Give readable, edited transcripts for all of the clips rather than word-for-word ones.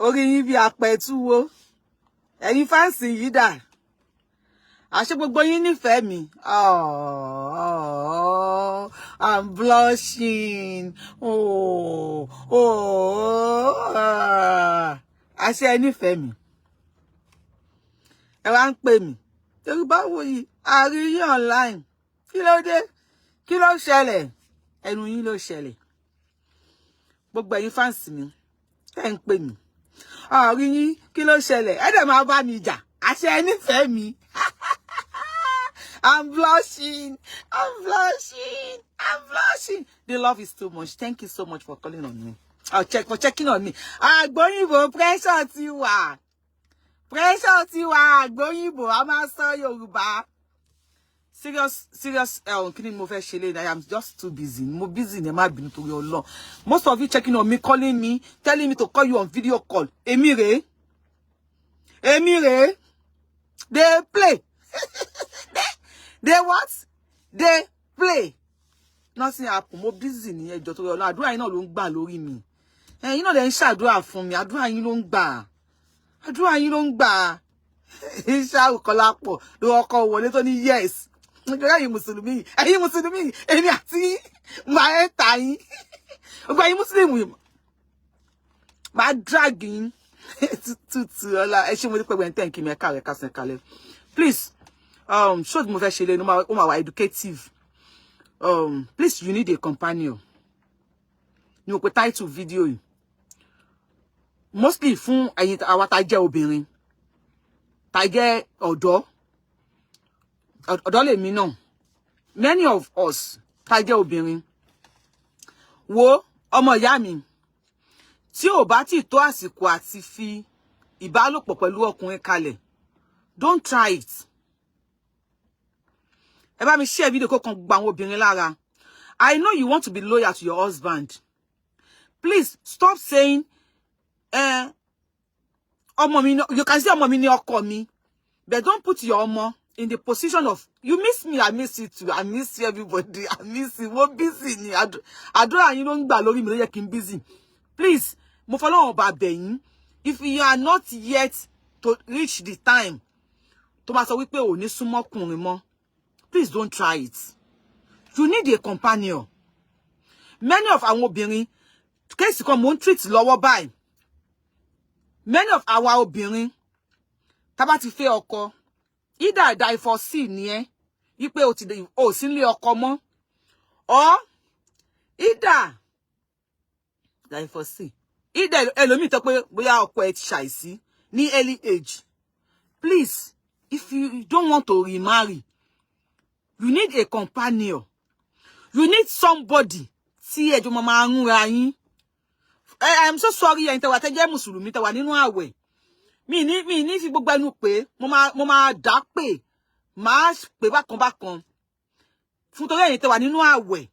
Orí yín bí apẹ̀túwó. Ẹ̀yin fáǹsì yìí dà. Àṣé gbogbo yín nífẹ̀ẹ́ mi. Oh, I'm blushing. Àṣé ẹ nífẹ̀ẹ́ mi. Ẹ wá ń pè mí. Yorùbáwùyí, a rí yín online. Kí ló dé? Kí ló ṣẹlẹ̀? Ẹnu yín ló ṣẹlẹ̀. Gbogbo ẹ̀yin fáǹsì mi tẹ́ ń pè mí. A rí yín, kí ló ṣẹlẹ̀? Ẹ dẹ̀ máa bá mi jà. Àṣé ẹ nífẹ̀ẹ́ mi. I'm blushing. I'm blushing. I'm blushing. The love is too much. Thank you so much for calling on me. For checking on me. Àgbóyìnbó pressure ti wà. Pressure ti wà. Àgbóyìnbó a máa sọ Yorùbá. Serious. Kí ni mo fẹ́ ṣe lé? I am just too busy. Mo busy ni má bínú torí Ọlọ́run. Most of you checking on me, calling me, telling me to call you on video call. Èmi rèé. They play. They what? They play. Nothing happen. Mo busy ni ẹjọ́ torí Ọlọ́run. Àdúrà yín náà ló ń gbà lórí mi. Ẹ̀yin náà lẹ ń ṣàdúrà fún mi. Àdúrà yín ló ń gbà. Àdúrà yín ló ń gbà. Ìṣà Kọ́lápọ̀ ló ọkọ wọlé tó ní yes. Ẹ̀yin Mùsùlùmí, èmi àti máa ẹ ta yín. Gbogbo ẹ̀yin Muslim máa drag yín. Tutu ọlá ẹ ṣé mo dúpẹ́ gbẹ̀ntẹ́ kí mi ẹ káàrẹ̀ kásán kalẹ̀. Please, show mo fẹ́ ṣe lé no ma educative. Please, you need a companion. Ni mo pe title video yìí. Mostly fún ẹ̀yin àwa tá jẹ́ obìnrin. Tá jẹ́ ọ̀dọ́ lèmi náà. Many of us tá jẹ́ obìnrin. Wo ọmọ ìyá mi. Tí ò bá ti tó àsìkò àti fi ìbálòpọ̀ pẹ̀lú ọkùnrin kalẹ̀. Don't try it. Ẹ bá mi share video kó kan gba àwọn obìnrin lára. I know you want to be loyal to your husband. Please stop saying ọmọ mi, you can say ọmọ mi ni ọkọ mi, but don't put your ọmọ in the position of you miss me, I miss you too. I miss you, everybody. I miss you. Mo busy ni. Àdúrà yín ló ń gbà lórí mi ló yẹ kí n busy. Please, mo fọlọ́run bá bẹ̀ yín. If you are not yet to reach the time tó bá sọ wípé ò ní súnmọ́ ọkùnrin mọ́, please don't try it. You need a companion. Many of àwọn obìnrin, case kan mo ń treat lọ́wọ́ báyìí. Many of our obìnrin tá bá ti fẹ́ ọkọ, either divorce ni ẹ́, wípé o sì nílé ọkọ mọ́, or either divorce. Either ẹlòmíì tó pé bóyá ọkọ ẹ ti ṣàìsí ní early age. Please, if you don't want to remarry, you need a companion. You need somebody tí ẹ jọ máa ń ra yín. I am so sorry ẹ̀yin tẹ́ wá tẹ́ jẹ́ Mùsùlùmí tẹ́ wá nínú àwẹ̀. Mi ní fi gbogbo ẹnu pé mo máa dá pé máa pé bákan. Fún torí ẹ̀yin tẹ́ wá nínú àwẹ̀.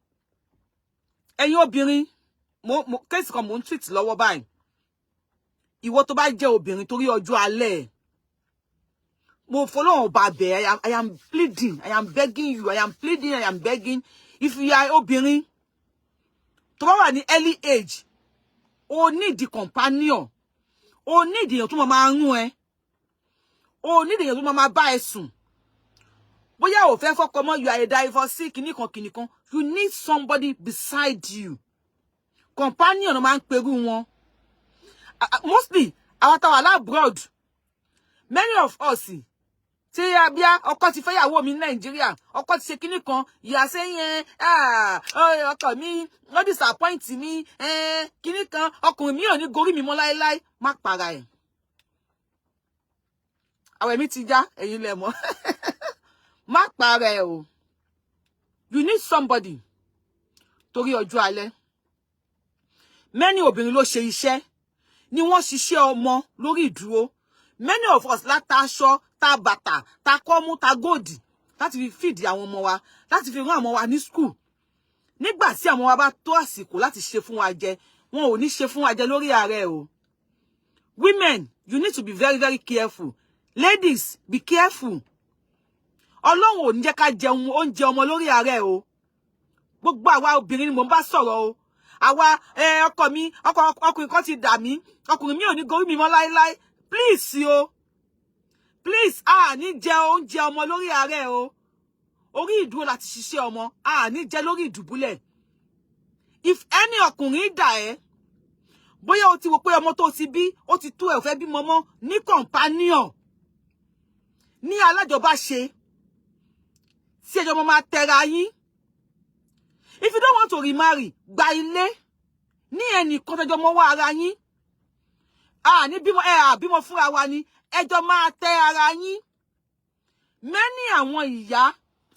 Ẹ̀yin obìnrin, mo case kan mo ń treat lọ́wọ́ báyìí. Ìwọ tó bá jẹ́ obìnrin torí ọjọ́ alẹ́. Mo fọlọ́run bá bẹ̀, I am pleading, I am begging you, I am pleading, I am begging. If you are obìnrin tó bá wà ní early age, o need the companion. O need èèyàn tó máa rún ẹ. O need èèyàn tó máa bá ẹ sùn. Bóyá o fẹ́ fọ́kọ mọ́, you are a divorcee, kìnìkan. You need somebody beside you. Companion no máa ń perú wọn. Mostly, àwọn tá wà abroad. Many of us, tí abia ọkọ ti fẹ́ yàwó mi ní Nigeria, ọkọ ti ṣe kìnìkan, you are saying ọkọ mi, no disappoint me, kìnìkan, ọkùnrin mi ò ní gorí mi mọ́ láíláí, má para ẹ̀. Àwẹ̀ mi ti já, ẹ̀yin lẹ mọ̀. Má para ẹ̀ o. You need somebody torí ọjọ́ alẹ́. Many obìnrin ló ṣe iṣẹ́ ni wọ́n ṣiṣẹ́ ọmọ lórí ìdúró. Many of us látaṣọ, ta bàtà, ta kọ́mú, ta góòdì láti fi feed àwọn ọmọ wa, láti fi rán àwọn wa ní school. Nígbà tí àwọn wa bá tó àsìkò láti ṣe fún wa jẹ, wọn ò ní ṣe fún wa jẹ lórí ààrẹ o. Women, you need to be very, very careful. Ladies, be careful. Ọlọ́run ò ní jẹ́ ká jẹun oúnjẹ ọmọ lórí ààrẹ o. Gbogbo àwa obìnrin ni mo bá sọ̀rọ̀ o. àwa ọkọ mi ọkùnrin kan ti dà mí ọkùnrin mi ò ní gorí mi mọ́ láíláí please yo please ní jẹ oúnjẹ ọmọ lórí ààrẹ o orí ìdúró láti ṣiṣẹ́ ọmọ ní jẹ lórí ìdùbúlẹ̀ if any ọkùnrin dà ẹ́ bóyá o ti wò pé ọmọ tó ti bí ó ti tó ẹ ò fẹ́ bímọ mọ́ ní companion ní alájọbá ṣe tí ẹjọ́ máa tẹra yín. If you don't want to remarry, gba ilé ní ẹnìkan tẹjọ́ mọ́ wá ara yín. Ní bímọ bímọ fúnra wa ni ẹjọ́ máa tẹ ara yín. Many àwọn ìyá,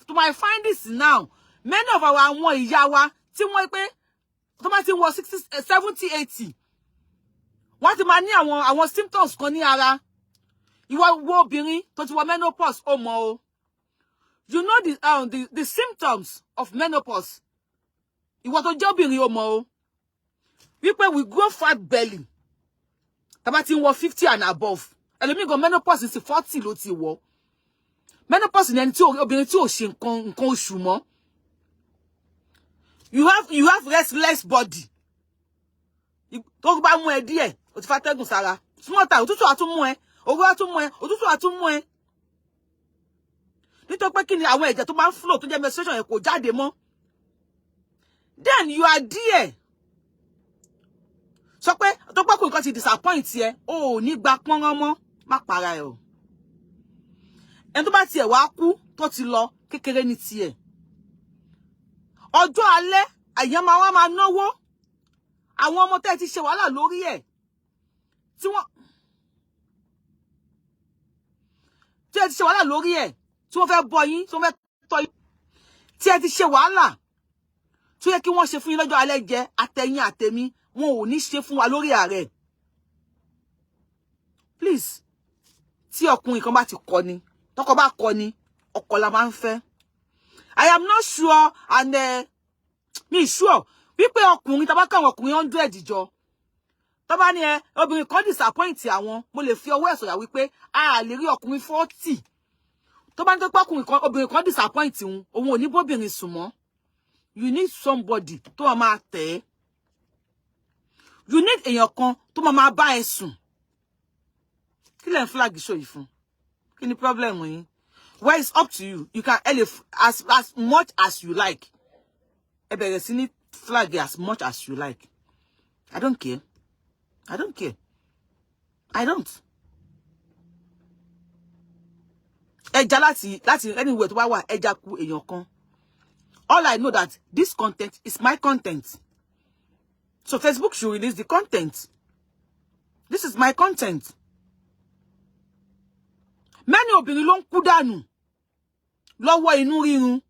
to my find this now, many of our àwọn ìyá wa tí wọ́n pé tó bá ti wọ 60, 70, 80. Wọ́n ti máa ní àwọn symptoms kan ní ara. Ìwọ wo obìnrin tó ti wọ menopause ó mọ̀ o. You know the symptoms of menopause. Ìwọ tó jẹ́ obìnrin ó mọ̀ o. Wípé we grow fat belly. Tá bá ti wọ 50 and above. Ẹlòmíì gan menopause is 40 ló ti wọ. Menopause ni ẹni tí obìnrin tí ò ṣe nǹkan oṣù mọ́. You have restless body. Tó bá mú ẹ díẹ̀, ó ti fàtẹ́gùn sára. Small time, òtútù á tún mú ẹ. Òru á tún mú ẹ, òtútù á tún mú ẹ. Nítorí pé kí ni àwọn ẹ̀jẹ̀ tó máa ń flow tó jẹ́ menstruation yẹn kò jáde mọ́. Then you are there. Sọ pé tó pé kò nǹkan ti disappoint ẹ, o ò ní gba pọ́nrán mọ́, má para ẹ o. Ẹni tó bá tiẹ̀ wá kú tó ti lọ kékeré ní tiẹ̀. Ọjọ́ alẹ́ àyàn máa náwó. Àwọn ọmọ tẹ́ ti ṣe wàhálà lórí ẹ̀. Tí wọ́n ti ṣe wàhálà lórí ẹ̀. Tí wọ́n fẹ́ bọ́ yín, tí wọ́n fẹ́ tọ́ yín. Tí ẹ ti ṣe wàhálà. Tó yẹ kí wọ́n ṣe fún yín lọ́jọ́ alẹ́ jẹ àtẹ̀yìn àtẹ̀mí, wọn ò ní ṣe fún wa lórí ààrẹ. Please, tí ọkùnrin kan bá ti kọ ni, tọkọ bá kọ ni, ọkọ la máa ń fẹ́. I am not sure and me sure wípé ọkùnrin tá bá kàn ọkùnrin 100 jọ. Tó bá ní obìnrin kan disappoint àwọn, mo lè fi ọwọ́ ẹ̀ sọ̀yà wípé a lè rí ọkùnrin 40. Tó bá ní tó pé obìnrin kan disappoint òun ò ní bóbìnrin sùn mọ́. You need somebody tó máa tẹ̀ ẹ́. You need èèyàn kan tó máa bá ẹ sùn. Kí lẹ̀ ń flag show yìí fún? Kí ni problem yín? Well, it's up to you. You can elevate as much as you like. Ẹ bẹ̀rẹ̀ sí ní flag as much as you like. I don't care. I don't care. I don't. Ẹja láti anywhere tó bá wà, ẹja kú èèyàn kan. All I know that this content is my content. So Facebook should release the content. This is my content. Many obìnrin ló ń kú dànù lọ́wọ́ inú rírun.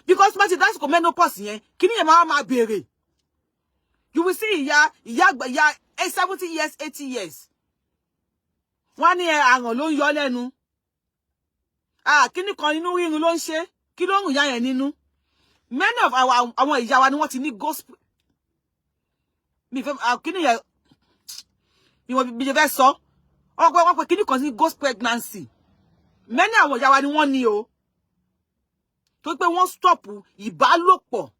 Because ma ti that's ko menopause yẹn, kíni yẹn máa bèrè. You will see ìyá 70 years, 80 years. Wọ́n ní àrùn ló ń yọ lẹ́nu. Kíni kan inú rírun ló ń ṣe? Kí ló ń rùn yá yẹn nínú? Many of àwọn ìyá wa ni wọ́n ti ní ghost. Kíni yẹn bí wọ́n fẹ́ sọ. Wọ́n pé kíni kan ní ghost pregnancy. Many àwọn ìyá wa ni wọ́n ní o. Tó pé wọ́n stop ìbálòpọ̀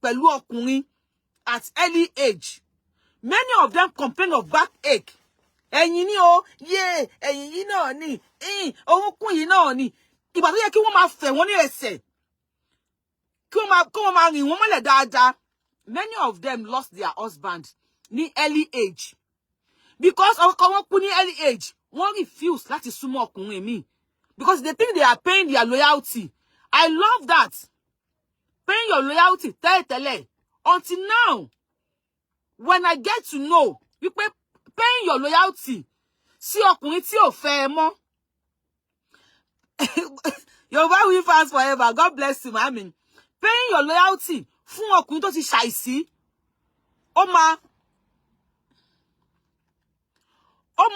pẹ̀lú ọkùnrin at early age. Many of them complain of backache. Ẹ̀yìn ni o, ẹ̀yìn yìí náà ni, orúnkún yìí náà ni. Ìgbà tó yẹ kí wọ́n máa fẹ̀ wọ́n ní ẹsẹ̀. Kí wọ́n máa rìn wọ́n mọ́lẹ̀ dáadáa. Many of them lost their husband ní early age. Because ọkọ wọn kú ní early age, wọ́n refuse láti súnmọ́ ọkùnrin mi. Because they think they are paying their loyalty. I love that. Paying your loyalty, tẹ́lẹ̀tẹ́lẹ̀. Until now, when I get to know, wípé paying your loyalty sí ọkùnrin tí ò fẹ́ ẹ mọ́. YORUBAWUYI fans forever. God bless you, mami. Paying your loyalty fún ọkùnrin tó ti ṣàìsí. Ó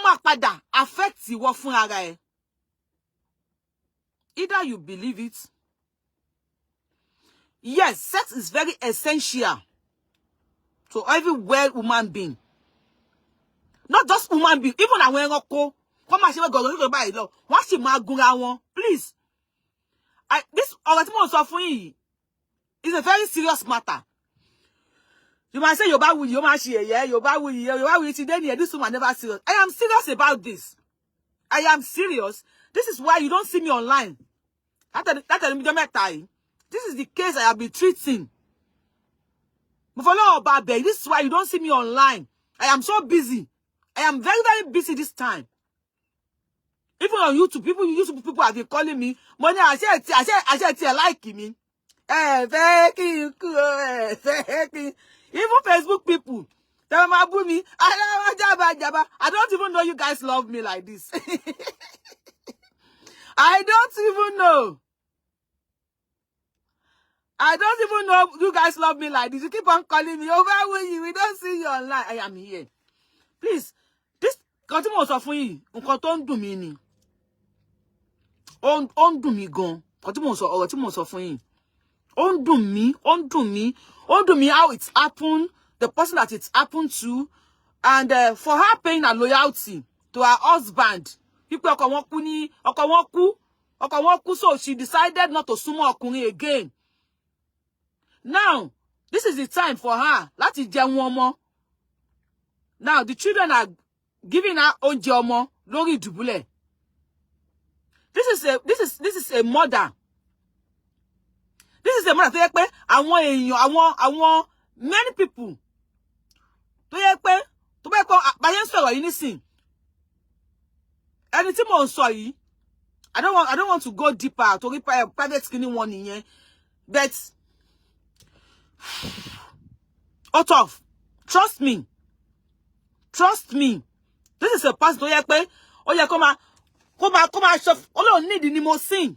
máa padà affect ìwọ fún ara ẹ. Either you believe it. Yes, sex is very essential to every well human being. Not just human being, even àwọn ẹranko. Wọ́n máa ṣe bẹ́ẹ̀ gọ̀gọ̀ báyìí lọ. Wọ́n sì máa gúnra wọn. Please. This ọ̀rọ̀ tí mo sọ fún yín is a very serious matter. You might say Yorubawuyi, you might say Yorubawuyi today. This woman never serious. I am serious about this. I am serious. This is why you don't see me online. This is the case I have been treating. This is why you don't see me online. I am so busy. I am very, very busy this time. Even on YouTube, YouTube people have been calling me. Money, I said, like me. Even Facebook people, they will me. I don't even know you guys love me like this. I don't even know. I don't even know you guys love me like this. You keep on calling me over with you. We don't see you online. I am here. Please, this continue to suffer you. Don't do me. On do me gone. Continue to suffer you. On do me how it's happened, the person that it's happened to, and for her paying her loyalty to her husband. People so she decided not to sumo ọkùnrin again. Now, this is the time for her. Láti jẹun ọmọ. Now, the children are giving her oúnjẹ ọmọ lórí ìdùbúlẹ̀. This is a mother. This is a mother. Tó yẹ pé àwọn many people. Tó yẹ pé báyẹn sọ̀rọ̀ yìí nísìn. Ẹni tí mò ń sọ yìí. I don't want to go deeper to private skinny one nìyẹn. But out of trust me. This is a person tó yẹ pé ó yẹ kó máa sọ Ọlọ́run need the limousine.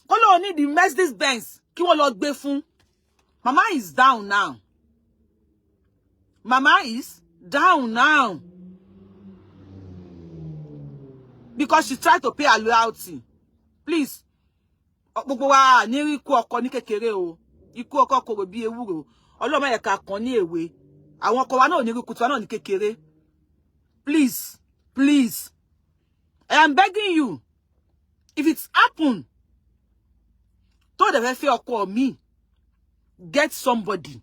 Ọlọ́run need the Mercedes Benz kí wọ́n lọ gbé fún. Mama is down now. Mama is down now. Because she tried to pay her loyalty. Please. Gbogbo wa ní rí ikú ọkọ ní kékeré o. Ikú ọkọ kò bí ewúro. Ọlọ́run má yẹ ká kan ní èwe. Àwọn ọkọ wa náà ní rí ikú tiwa náà ní kékeré. Please. I am begging you. If it's happened, tó dẹ̀ fẹ́ fẹ́ ọkọ mi, get somebody.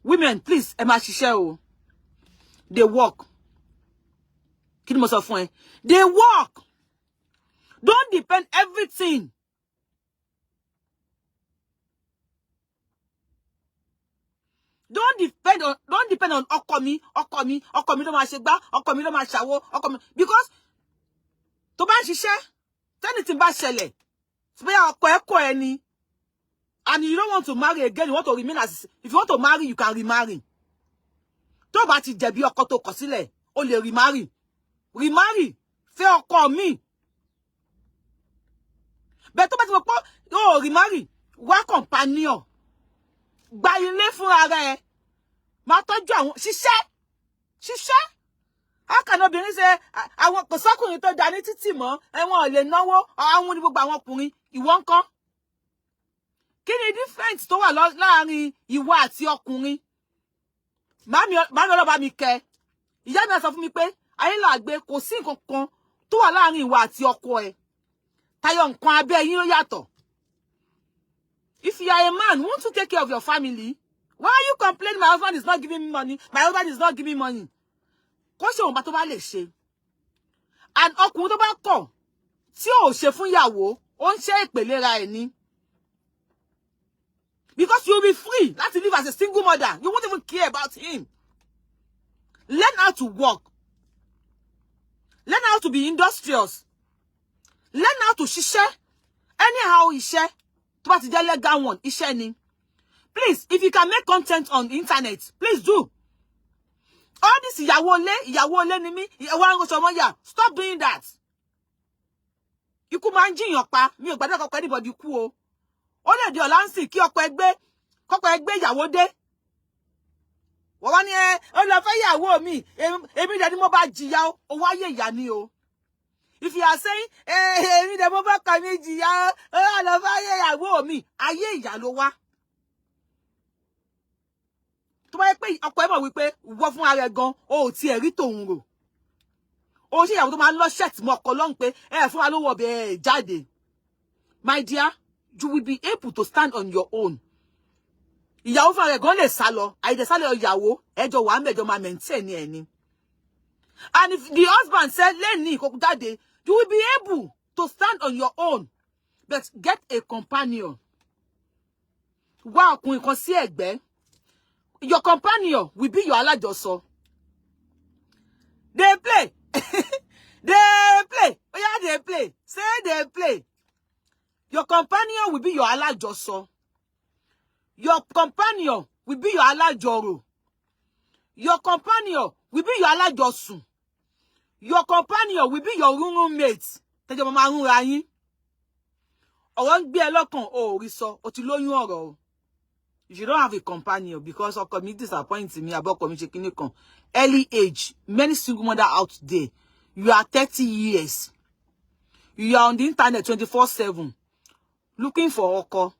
Women, please, ẹ máa ṣiṣẹ́ o. They work. Kí ni mo sọ fún ẹ? They work. Don't depend everything. Don't depend on ọkọ mi ló máa ṣe gbá, ọkọ mi ló máa ṣàwo, ọkọ mi, because tó bá ń ṣiṣẹ́, tẹ́nìtì bá ṣẹlẹ̀, bóyá ọkọ ẹ kọ ẹni, and you don't want to marry again, you want to remain as, if you want to marry, you can remarry. Tó bá ti jẹ̀bi ọkọ tó kọ̀ sílẹ̀, o lè remarry. Remarry, fẹ́ ọkọ mi. But tó bá ti mọ̀ pé o remarry, wá companion. Gba ilé fún ara ẹ. Má tọ́jú àwọn ṣiṣẹ́. How can obìnrin ṣe àwọn kò sọ́kùnrin tó dá ní títì mọ́, ẹ̀wọ̀n ò lè náwó, àwọn ní gbogbo àwọn ọkùnrin, ìwọ ńkọ́? Kí ni difference tó wà láàrin ìwọ àti ọkùnrin? Màmí ọlọ́ba mi kẹ. Ìyá mi sọ fún mi pé ayé là gbé kò sí nǹkan kan tó wà láàrin ìwọ àti ọkọ ẹ. Tayọ nǹkan abẹ́ yín ló yàtọ̀. If you are a man, won't you take care of your family? Why are you complaining my husband is not giving me money? My husband is not giving me money. Kò ṣe ohun bá tó bá lè ṣe. And ọkùnrin tó bá kọ̀ tí ò ṣe fún ìyàwó, ó ń ṣe ìpèlera ẹ̀ ni. Because you'll be free láti live as a single mother. You won't even care about him. Learn how to work. Learn how to be industrious. Learn how to ṣiṣẹ́. Anyhow iṣẹ́. Tó bá ti jẹ́ legal one, iṣẹ́ ni. Please, if you can make content on the internet, please do. All this ìyàwó ilé ni mí, ìyàwó aránṣọmọ́yà, stop doing that. Ikú máa ń jiyàn pa, mi ò gbàdúrà kọ́kọ́ anybody kú o. Ó lè di ọ̀la ń sìn kí kọ́kọ́ ẹgbẹ́ ìyàwó dé. Wọ́n wá ní ó lọ fẹ́ ìyàwó mi, èmi dẹ̀ ni mo bá jìyà o, ó wáyé ìyá ni o. If you are saying, èmi dẹ̀ mo bá kà mí jìyà o, ó lọ fẹ́ ìyàwó mi, ayé ìyá ló wá. Tó bá yẹ pé ọkọ ẹ mọ̀ wípé wọ́n fún ara ẹ gan, o ò tiẹ̀ rí tòun rò. O ṣe ìyàwó tó máa ń lọ ṣẹ́ẹ̀tì mọ́ ọkọ lọ́hùn pé fún wa lówó ọbẹ̀ jáde. My dear, you will be able to stand on your own. ìyàwó fún rẹ̀ gan lè sá lọ. Àìdè sá lọ ìyàwó, ẹjọ́ wà ńbẹ̀, ẹjọ́ máa maintain ẹni. And if the husband said, Lenny, Kokudade, you will be able to stand on your own. But get a companion. Wow, kun kan sí ẹ̀gbẹ́. Your companion will be your alájọsọ. They play. They play. Oh yeah, they play. Say they play. Your companion will be your alájọsọ. Your companion will be your alájọrò. Your companion will be your alájọsùn. Your companion will be your roommate. Tẹ́jọ́ mama runra yín. Ọ̀rọ̀ ń gbé ẹ lọ́kàn o rí sọ, o ti lóyún ọ̀rọ̀ o. You don't have a companion because ọkọ mi disappoint me abọ́kọ mi ṣe kíní kan. Early age, many single mother out there. You are 30 years. You are on the internet 24/7 looking for ọkọ.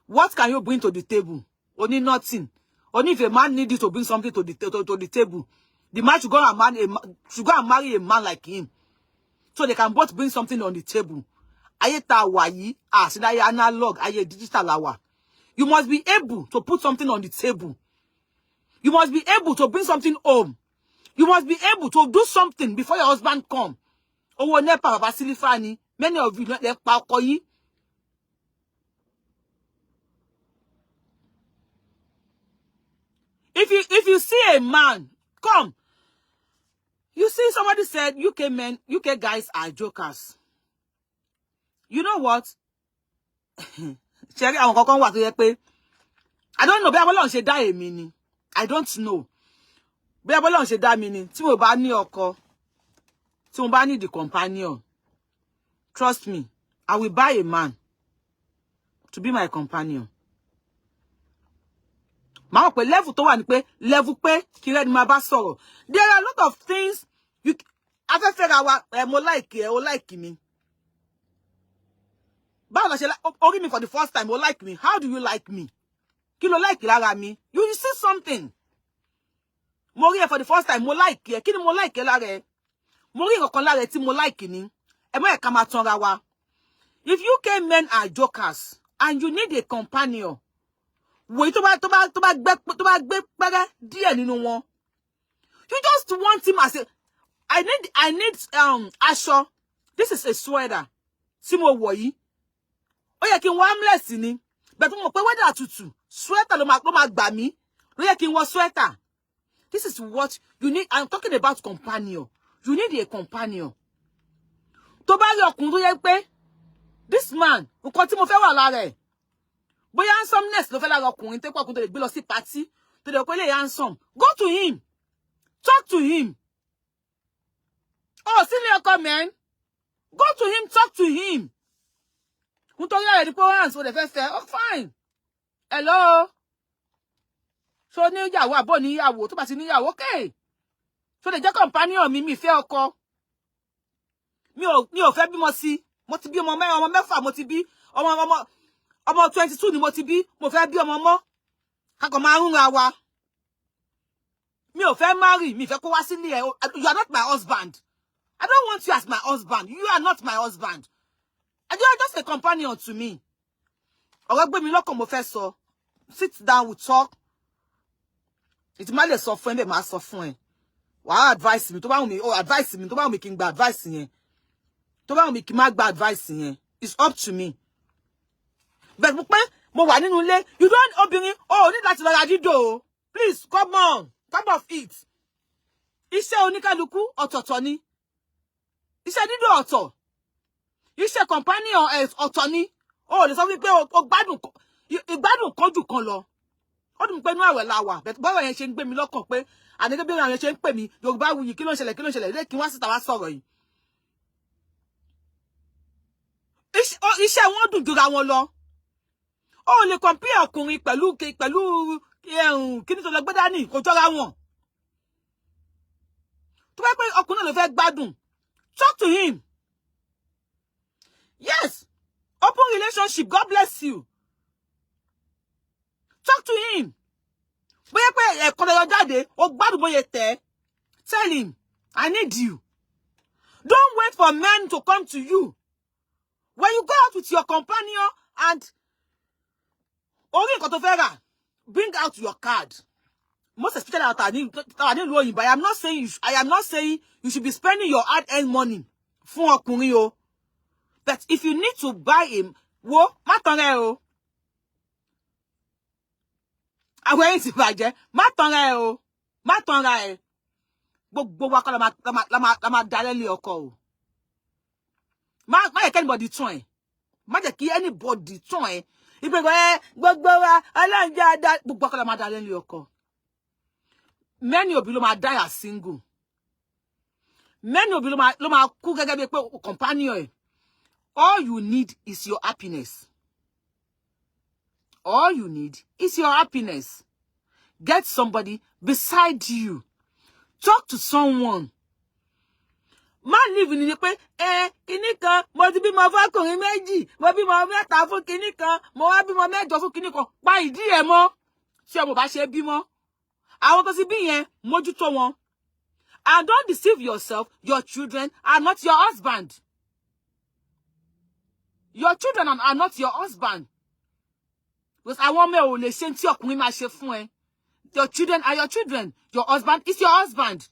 What can you bring to the table? Only nothing. Only if a man needs you to bring something to the table, the man should go and marry a man like him, so they can both bring something on the table. Ayé ta wà yìí, àṣìláyé analog, ayé digital àwa. You must be able to put something on the table. You must be able to bring something home. You must be able to do something before your husband come. Owó nepa baba silifani. Many of you lè pa ọkọ yín. If you see a man come, you see somebody said UK guys are jokers. You know what? Cherry, àwọn kankan wà tó yẹ pé I don't know bí Ọlọ́run ṣe dá èmi ni. I don't know. Bí Ọlọ́run ṣe dá mi ni. Tí mo bá ní ọkọ, tí mo bá ní the companion. Trust me, I will buy a man to be my companion. Ma pe level tó wà ní pé level pé kí re ni ma bá sọ̀rọ̀. There are a lot of things you afẹ́fẹ́ ra wa mo like o like me. Báwo la ṣe orí mi for the first time o like me. How do you like me? Kí ló like lára mi? You see something. Mo rí ẹ for the first time mo like ẹ. Kí ni mo like lára ẹ? Mo rí nǹkan lára ẹ tí mo like ni. Ẹ má ká máa tanra wa. If UK men are jokers and you need a companion, wo tó bá gbé pere díẹ̀ nínú wọn. You just want him as a I need aṣọ. This is a sweater. Tí mo wọ̀ yìí. Ó yẹ kí n wọ armless ni. But mo pé weather tútù. Sweater ló máa gbà mí. Ó yẹ kí n wọ sweater. This is what you need. I'm talking about companion. You need a companion. Tó bá rí ọkùnrin tó yẹ pé this man, nǹkan tí mo fẹ́ wà lára ẹ̀. Bóyá handsomeness ló fẹ́ lára ọkùnrin tó pọ̀ kún tó lè gbé lọ sí party. Tó lè pé lè handsome. Go to him. Talk to him. Oh, senior comment. Go to him, talk to him. Nítorí ẹ̀ di pé hands for the first time. Oh, fine. Hello. So ní ìyàwó àbọ̀ ní ìyàwó tó bá ti ní ìyàwó, okay. So lè jẹ́ companion mi fẹ́ ọkọ. Mi ò fẹ́ bímọ sí. Mo ti bí ọmọ mẹ́fà mo ti bí. Ọmọ 22 ni mo ti bí. Mo fẹ́ bí ọmọ mọ́. Ká kàn máa runra wa. Mi ò fẹ́ marry, mi fẹ́ kó wá sílé ẹ. You are not my husband. I don't want you as my husband. You are not my husband. And you are just a companion to me. Ọ̀rọ̀ gbé mi lọ́kàn mo fẹ́ sọ. Sit down, we talk. It má lè sọ fún ẹ, má sọ fún ẹ. Wàá advice mi tó bá wù mí, advice mi tó bá wù mí kí n gba advice yẹn. Tó bá wù mí kí n má gba advice yẹn. It's up to me. But mo pé mo wà nínú ilé, you don't obìnrin, ní láti lọ ra dídò. Please, come on. Come off it. Iṣẹ́ oníkálukú ọ̀tọ̀ọ̀tọ̀ ni. Iṣẹ́ dídò ọ̀tọ̀. Iṣẹ́ companion ọ̀tọ̀ ni. O lè sọ wípé o gbádùn kan jù kan lọ. Ó dùn pé inú àwẹ̀ la wà. But bọ́rọ̀ yẹn ṣe ń gbé mi lọ́kàn pé àníkẹ́ bí àwọn ṣe ń pè mí Yorùbáwùyí kí ló ń ṣẹlẹ̀ ilé kí wá síta wá sọ̀rọ̀ yìí. Iṣẹ́ wọn dùn jura wọn lọ. O lè compare ọkùnrin pẹ̀lú kíní tó lọ gbé dání kò jọra wọn. Tó bá pé ọkùnrin ló fẹ́ gbádùn, talk to him. Yes, open relationship, God bless you. Talk to him. Bóyá pé ẹ̀kan lọ jáde, o gbádùn bóyá tẹ́. Tell him, I need you. Don't wait for men to come to you. When you go out with your companion and orí nǹkan tó fẹ́ rà, bring out your card. Most especially out I didn't know you, but I am not saying you should be spending your hard-earned money for ọkùnrin o. But if you need to buy him, wo, má tàn rẹ o. Àwọn ẹ̀yin ti bàjẹ́, má tàn rẹ o. Má tàn ra ẹ. Gbogbo wa kọ́ la máa dalẹ̀ lé ọkọ o. Má jẹ́ kí anybody tàn ẹ́. Má jẹ́ kí anybody tàn ẹ́. Ìgbẹ́gbẹ́ gbogbo wa ọlọ́njẹ́ adá gbogbo wa kọ́ la máa dalẹ̀ lé ọkọ. Many of you ló máa die as single. Many of you ló máa kú gẹ́gẹ́ bí pé companion ẹ̀. All you need is your happiness. All you need is your happiness. Get somebody beside you. Talk to someone. Man live ní pé kíní kan mo ti bímọ fún ọkùnrin méjì, mo bímọ mẹ́ta fún kíní kan, mo wá bímọ mẹ́jọ fún kíní kan. Pa ìdí ẹ̀ mọ́. Tí ọmọ bá ṣe bímọ. Àwọn tó sì bí yẹn mójútó wọn. And don't deceive yourself. Your children are not your husband. Your children are not your husband. Because I want me ò lè ṣe tí ọkùnrin máa ṣe fún ẹ. Your children are your children. Your husband is your husband.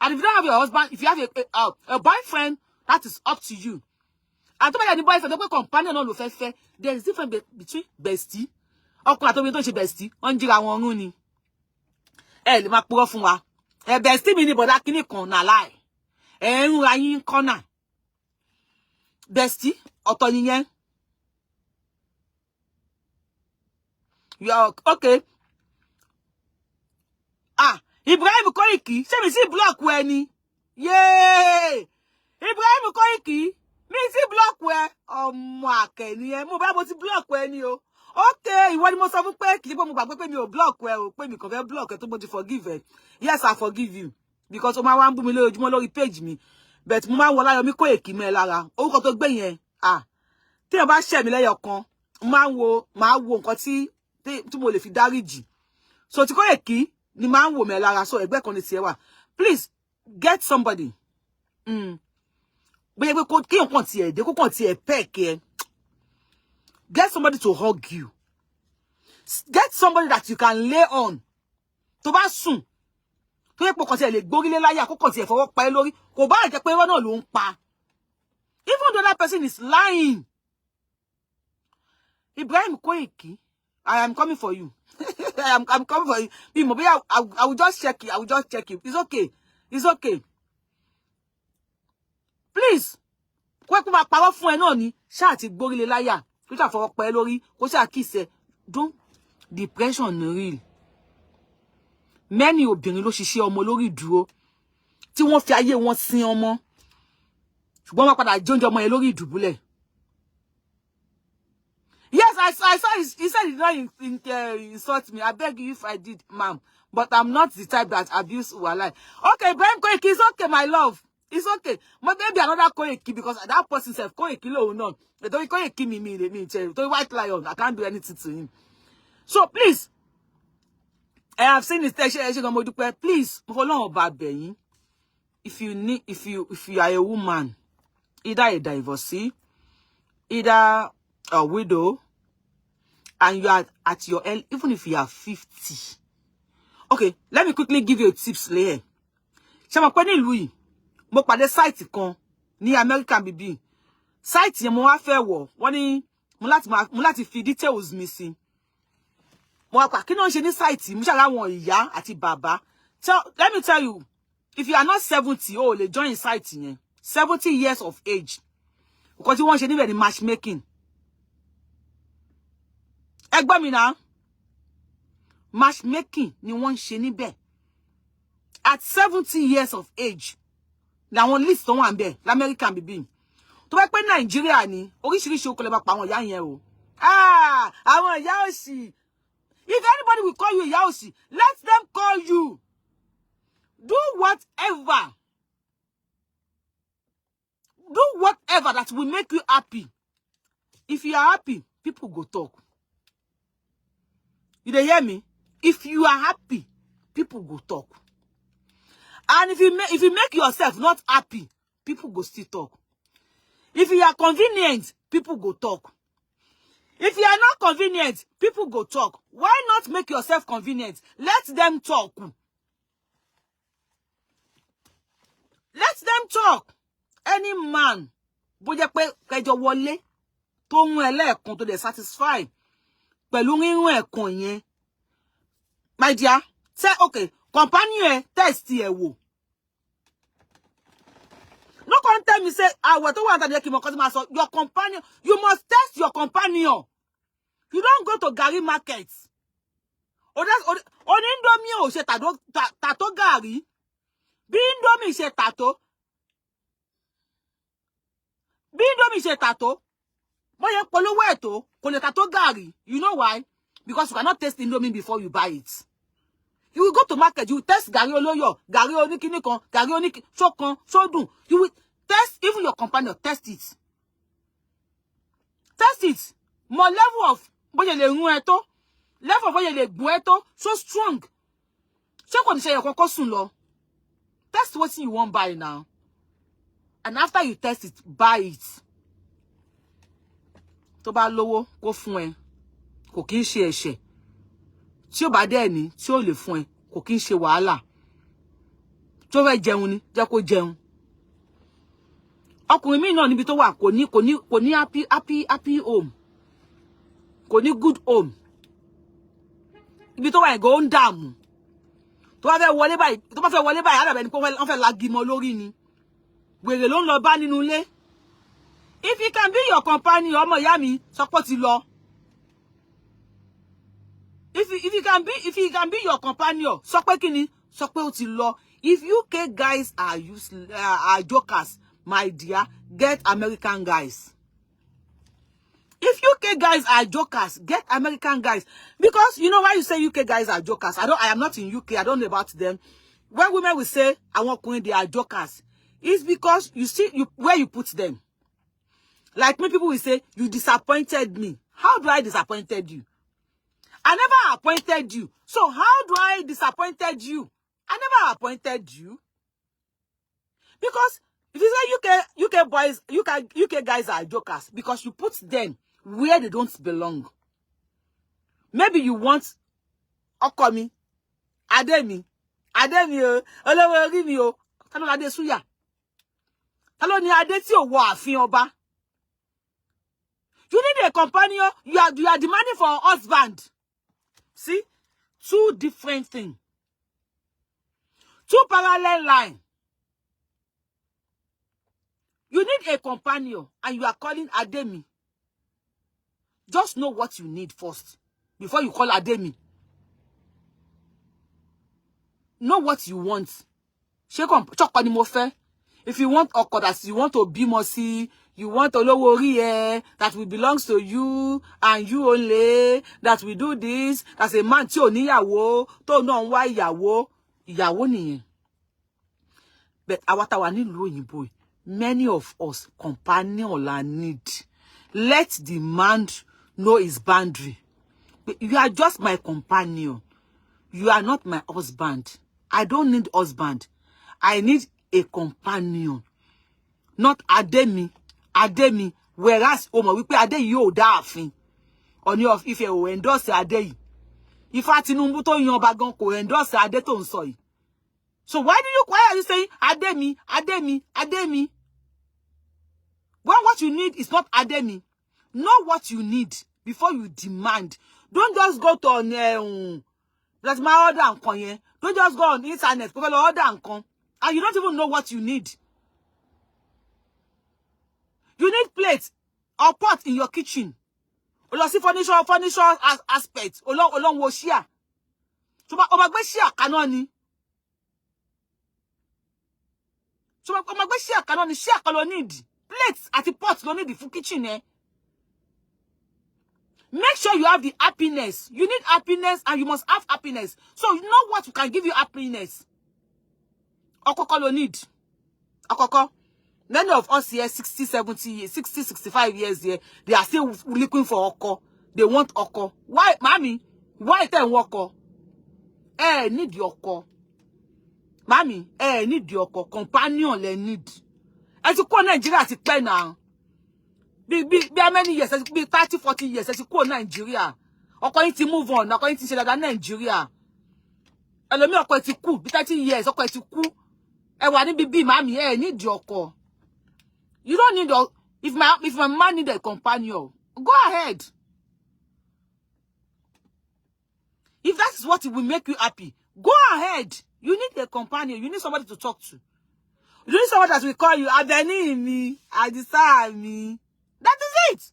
And if you don't have your husband, if you have a boyfriend, that is up to you. And to any boyfriend, the companion no lo fẹ́, there is difference between bestie. Ọkùnrin àti obìnrin tó ń ṣe bestie, wọ́n jíra wọn run ni. Ẹ lè máa purọ́ fún wa. Bestie mi ni bọ̀dá kíní kan na lie. Ẹ ń ra yín corner. Bestie, ọ̀tọ̀ nìyẹn. You're okay. Ibrahim Koiki, ṣé mi sí block wẹ ni? Yay! Ibrahim Koiki, mi sí block wẹ. Ọmọ akẹ́ni ẹ, mo ti block wẹ ni o. Okay, ìwọ ni mo sọ fún pé kì í pé mo gbàgbé pé mi ò block wẹ o, pé mi kàn fẹ́ block ẹ tó mo ti forgive ẹ. Yes, I forgive you. Because o máa wá ń bú mi lójoojúmọ́ lórí page mi. But mo máa ń wọ Láyọ̀mí Koiki mẹ́ lára. Orúkọ tó gbé yẹn. Tí ẹ bá ṣẹ̀ mí lẹ́yọ̀ kan, máa wo nǹkan tí mo lè fi dáríjì. So tí Koiki ni máa ń wò mí lára, so ẹgbẹ́ kan ni tiẹ̀ wà. Please get somebody. Bóyá pé kí nǹkan tiẹ̀ dé, kó kàn tiẹ̀ peck ẹ. Get somebody to hug you. Get somebody that you can lay on. Tó bá sùn. Tó yẹ pé kàn tiẹ̀ lè gbórílé láyà, kó kàn tiẹ̀ fọwọ́ pa ẹ́ lórí. Kò bá jẹ́ pé irọ́ náà ló ń pa. Even though that person is lying. Ibrahim Koiki, I am coming for you. I'm coming for you. I will just check it. I will just check it. It's okay. It's okay. Please. Kó máa parọ́ fún ẹ náà ni. Ṣá ti gbórílé láyà. Kó ṣá fọwọ́ pa ẹ́ lórí. Kó ṣá kiss ẹ. Don't. Depression real. Many obìnrin ló ṣiṣẹ́ ọmọ lórí ìdúró. Tí wọ́n fi ayé wọn sin ọmọ. Ṣùgbọ́n wọ́n padà jóúnjẹ ọmọ yẹn lórí ìdùbúlẹ̀. Yes, I saw he said he did not insult me. I beg you if I did, ma'am. But I'm not the type that abuse Walai. Okay, Ibrahim Koiki, it's okay, my love. It's okay. But maybe another Koiki, because that person said Koiki lo no. They don't Koiki me to white lion. I can't do anything to him. So please, I have seen this please, if you are a woman, either a divorcee, either a widow, and you are at your end, even if you are 50. Okay, let me quickly give you tips later. Ṣé mo pé ní ìlú yìí, mo pàdé site kan ní American BB. Site yẹn mo wá fẹ́ wọ̀, wọ́n ní mo láti fi details mi sí. Mo wá pa kí ló ń ṣe ní site, mo ṣàlá wọn ìyá àti bàbá. Let me tell you, if you are not 70, oh, le join site yẹn. 70 years of age. Because you want to níbẹ̀ ní matchmaking. Ẹgbọ́n mi náà. Matchmaking ni wọ́n ṣe níbẹ̀. At 70 years of age. Làwọn list tó wà ńbẹ̀ l'American BB. Tó bá pé Nigeria ni, oríṣiríṣi okòlè bá pa àwọn ìyá yẹn o. Àwọn ìyá òṣì. If anybody will call you ìyá òṣì, let them call you. Do whatever that will make you happy. If you are happy, people go talk. You dey hear me? If you are happy, people go talk. And if you make yourself not happy, people go still talk. If you are convenient, people go talk. If you are not convenient, people go talk. Why not make yourself convenient? Let them talk. Let them talk. Any man, bó jẹ́ pé kẹjọ wọlé tó ń ẹlẹ́ẹ̀kan tó dẹ̀ satisfy pẹ̀lú rírun ẹ̀kan yẹn. My dear, say okay, companion test ẹ wò. No come tell me say what do want to make your companion, you must test your companion. You don't go to Gary market. On Indomie o ṣe tato Gary. Bí Indomie ṣe tato. Bí Indomie ṣe tato. Boye polówó eto kò lè tato Gary. You know why? Because you cannot taste Indomie before you buy it. You will go to market, you will test Gary Oloyo, Gary Onikini kan, Gary Onik Chokan, Sodun. You will test even your companion, test it. Test it. More level of boye le run eto, level of boye le gun eto, so strong. Ṣé kò ní ṣe yẹn sùn lọ. Test what you want buy now. And after you test it, buy it. Tó bá lówó kó fún ẹ. Kò kí ń ṣe ẹ̀ṣẹ̀. Tí ó bá dé ní, tí ó lè fún ẹ, kò kí ń ṣe wàhálà. Tó fẹ́ jẹun ni, jẹ́ kó jẹun. Ọkùnrin mi náà níbi tó wà kò ní happy home. Kò ní good home. Ibi tó wà ego ń dààmú. Tó bá fẹ́ wọlé báyìí, á dàbí ẹni pé wọ́n fẹ́ lagi mọ́ lórí ni. Wèrè ló ń lọ bá nínú ilé. If he can be your companion, ọmọ ìyá mi, sọ pé ó ti lọ. If he can be your companion, sọ pé kíni, sọ pé ó ti lọ. If UK guys are jokers, my dear, get American guys. If UK guys are jokers, get American guys. Because you know why you say UK guys are jokers? I am not in UK. I don't know about them. When women will say, I want queen, they are jokers. It's because you see where you put them. Like me, people will say, you disappointed me. How do I disappointed you? I never appointed you. So how do I disappointed you? I never appointed you. Because if you say UK boys, UK guys are jokers, because you put them where they don't belong. Maybe you want Okomi, Ademi, Olowo ori mi o, ta ló lade suya. Ta ló ní adé tí ò wọ ààfin ọba. You need a companion. You are demanding for a husband. See? Two different things. Two parallel lines. You need a companion and you are calling Ademi. Just know what you need first before you call Ademi. Know what you want. If you want Okodas, you want to be Mosi, you want Olowori that will belongs to you and you only, that will do this, that's a man tí ò níyàwó, tó náà wá ìyàwó nìyẹn. But awatawa nílùú òyìnbó, many of us companion la need. Let the man know his boundary. You are just my companion. You are not my husband. I don't need husband. I need a companion. Not Ademi. Whereas Omo wípé Ade yìí ò dáàfin. Oni of Ife ò endorse Ade yìí. Ifá Tinubu tó yan ọba gan kò endorse Ade tó ń sọ yìí. So why are you saying Ademi? Well, what you need is not Ademi. Know what you need before you demand. Don't just go to that's my order and con. Don't just go on the internet, go order and con. And you don't even know what you need. You need plates or pot in your kitchen. Olo si furniture aspect. Olong wo share. So ma gbe share kanon ni. So ma gbe share kanon ni, share kan lo need. Plates at the pot lo need for kitchen Make sure you have the happiness. You need happiness and you must have happiness. So you know what can give you happiness. Okoko lo need. Okoko. Many of us here, 60, 70 years, 60, 65 years here, they are still looking for Oko. They want Oko. Why, mommy? Why tell Oko? Need your Oko. Mommy, need your Oko. Companion, they need. As you call Nigeria, it's clear now. Bí how many years? Bí 30, 40 years. Ẹ ti kúrò Nigeria. Ọkọ yín ti move on. Ọkọ yín ti ṣe dáadáa Nigeria. Ẹlòmí ọkọ ẹ ti kú. Bí 30 years. Ọkọ ẹ ti kú. Ẹ wà níbi bí màmí. Ẹ need ọkọ. You don't need a... If my man need a companion, go ahead. If that is what will make you happy, go ahead. You need a companion. You need somebody to talk to. You need somebody that will call you, Adeni me, Adisa me. That is it.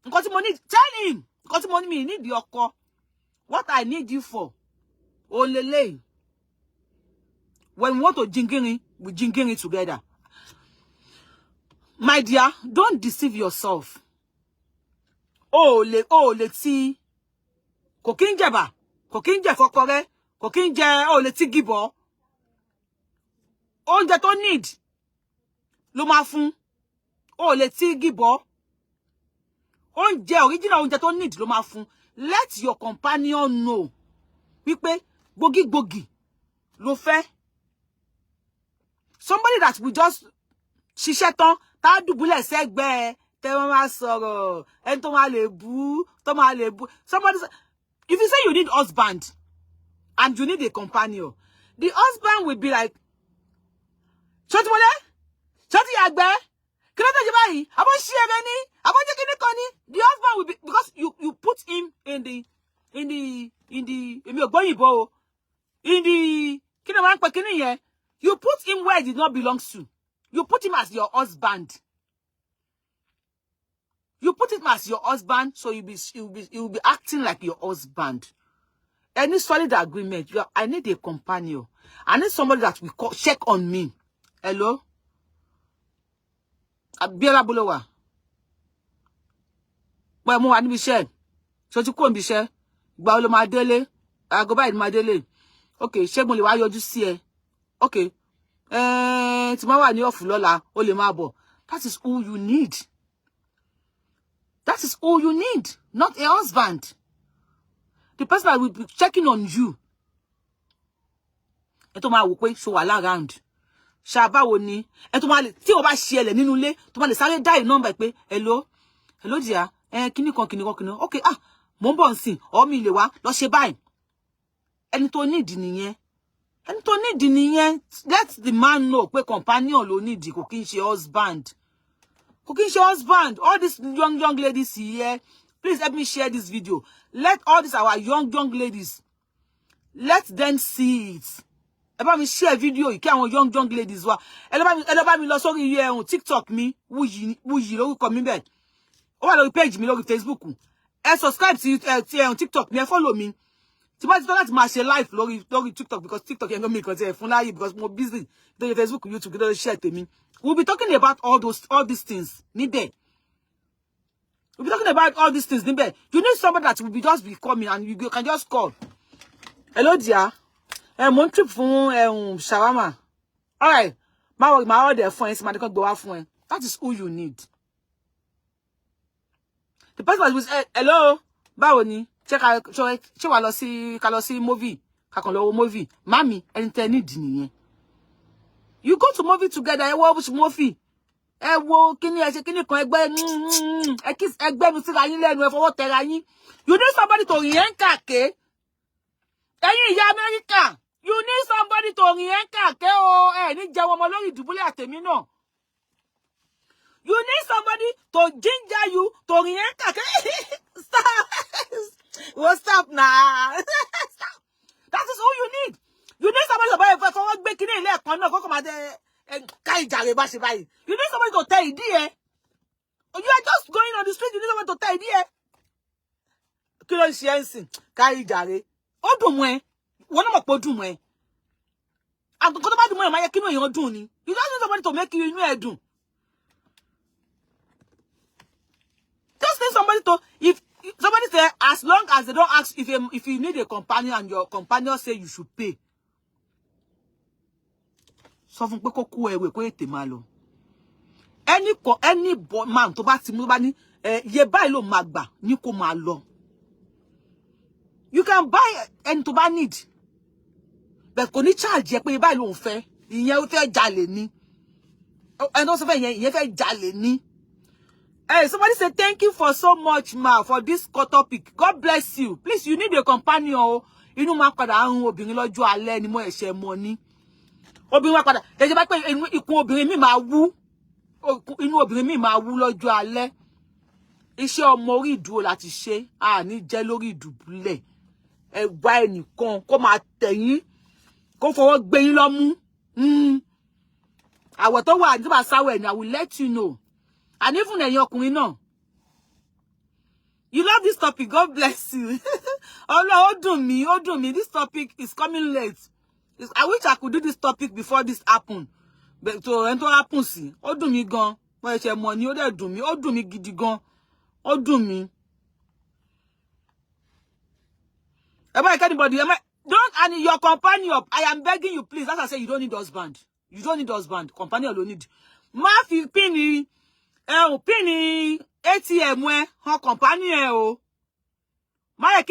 Because money, tell him. Because money, me need your call. What I need you for. Olele. When we want to jinging, we jinging it together. My dear, don't deceive yourself. Le ti. Kokinje ba. Kokinje fokore. Kokinje le ti gibo. Oúnjẹ tó need. Ló máa fún. Le ti gibo. Oúnjẹ original oúnjẹ tó need ló máa fún. Let your companion know. Wípé gbogi ló fẹ́. Somebody that will just ṣiṣẹ́ tán tá dùbúlẹ̀ sẹ́gbẹ́ tẹ́ wọ́n máa sọ̀rọ̀ ẹni tó máa lè bú somebody if you say you need husband and you need a companion, the husband will be like ṣọ́tí wọlé ṣọ́tí àgbẹ̀ kí ló tó jẹ báyìí àbọ̀ ṣí ẹ̀rẹ́ ní àbọ̀ jẹ́ kí ní kan ní. The husband will be, because you put him in the èmi ò gbọ́yìnbó o, in the kí ni wọ́n ń pè kí ni yẹn, you put him where he did not belong to. You put him as your husband. You put him as your husband, so he will be acting like your husband. Any solid agreement, I need a companion. I need somebody that will check on me. Hello? Abiola Bolowa. Well, mo wà níbi iṣẹ́. So ti kúrò níbi iṣẹ́. Ìgbà wo lo máa délé? Aago báyìí máa délé. Okay, ṣé mo lè wá yọjú sí ẹ? Okay. Tí ma wà ní off lọ́la, o lè máa bọ̀. That is all you need. That is all you need, not a husband. The person that will be checking on you. Ẹ tó máa wò pé ṣó wà around. Ṣá báwo ni? Ẹ tó máa lè tí o bá ṣẹlẹ̀ nínú ilé, tó máa lè sáré dial number pé hello dear, kíní kan. Okay, mo ń bọ̀ nsìn, o mi lè wá lọ ṣe báyìí. Ẹni tó need nìyẹn. And to need the let the man know pé companion ló need kò kí n ṣe husband. Kò kí n ṣe husband. All these young ladies here, please help me share this video. Let all these our young ladies, let them see it. Ẹ bá mi share video yìí kí àwọn young ladies wá. Ẹ lọ bá mi lọ sórí TikTok mi, Wuyi lórúkọ mi bẹ́ẹ̀. Ó wà lórí page mi lórí Facebook. Ẹ subscribe sí TikTok mi, ẹ follow me. Tí bá ti tọ́ láti máa ṣe live lórí TikTok, because TikTok yẹn mi kan ti ẹ̀ fún láyé because mo busy lórí Facebook, YouTube, lórí share tèmi. We'll be talking about all these things níbẹ̀. We'll be talking about all these things níbẹ̀. You need somebody that will just be coming and you can just call. Hello dear. Mo ń trip fún shawarma. All right. My order fún ẹ sí máa dẹ́kun gbé wá fún ẹ. That is who you need. The person was hello. Báwo ni? Ṣé wá lọ sí movie, ká kàn lọ wo movie. Mami, ẹni tẹ́ need nìyẹn. You go to movie together, ẹ wo movie. Ẹ wo kíni ẹ ṣe kíni kan ẹgbẹ́ ẹ kiss ẹgbẹ́ mi síra yín lẹ́nu ẹ fọwọ́ tẹra yín. You need somebody to rìn kàké. Ẹ̀yin ìyá America, you need somebody to rìn kàké o. Ẹ ní jẹ́ ọmọ lórí ìdùbúlẹ̀ àtẹ̀mí náà. You need somebody to ginger you to rìn kàké. Stop. Well, stop now. Stop. That is all you need. You need somebody to buy for what making it like no go come kai jare ba se bayi. You need somebody to tell you there. You are just going on the street, you need somebody to tell you there. Kí ló ṣe ensin kai jare. Ó dùn mọ́ ẹ. Wọ́n náà mọ̀ pé ó dùn mọ́ ẹ. And ko tó bá dùn mọ́ ẹ, má yẹ kínú èèyàn dùn ni. You just need somebody to make you inú ẹ dùn. Just need somebody to, if somebody say, as long as they don't ask if you need a companion and your companion say you should pay. Sọ fún pé kó kú ẹ̀wẹ̀ kó ètè máa lọ. Any man tó bá ti mú bá ní ye báyìí ló máa gbà ní kó máa lọ. You can buy ẹni tó bá need. But kò ní charge pé báyìí ló ń fẹ́. Ìyẹn ó fẹ́ jalè ni. Ẹni tó sọ fẹ́ ìyẹn fẹ́ jalè ni. Hey, somebody say thank you for so much, ma, for this topic. God bless you. Please, you need a companion. Oh, inú ma padà run obìnrin lọ́jọ́ alẹ́ ni mo ẹ̀ṣẹ̀ mọ ni. Obìnrin ma padà. Ẹ jẹ́ bá pé ikùn obìnrin mi máa wú. Inú obìnrin mi máa wú lọ́jọ́ alẹ́. Iṣẹ́ ọmọ orí ìdúró láti ṣe. A ní jẹ́ lórí ìdùbúlẹ̀. Ẹ wá ẹnìkan kó máa tẹ̀yìn. Kó fọwọ́ gbé yín lọ́mú. Àwọ̀ tó wà ní bá sáwẹ̀ ni I will let you know. And even ẹ̀yin ọkùnrin náà. You love this topic. God bless you. Oh no, ó dùn mí. This topic is coming late. I wish I could do this topic before this happened. But to ento happen sí. Ó dùn mí gan. Mo ṣe mọ̀ ni ó dẹ̀ dùn mí. Ó dùn mí gidi gan. Ó dùn mí. Am I anybody? Don't and your companion. I am begging you, please. As I say, you don't need husband. You don't need husband. Companion don't need. Ma fi pini pini ATM her companion o. Ma if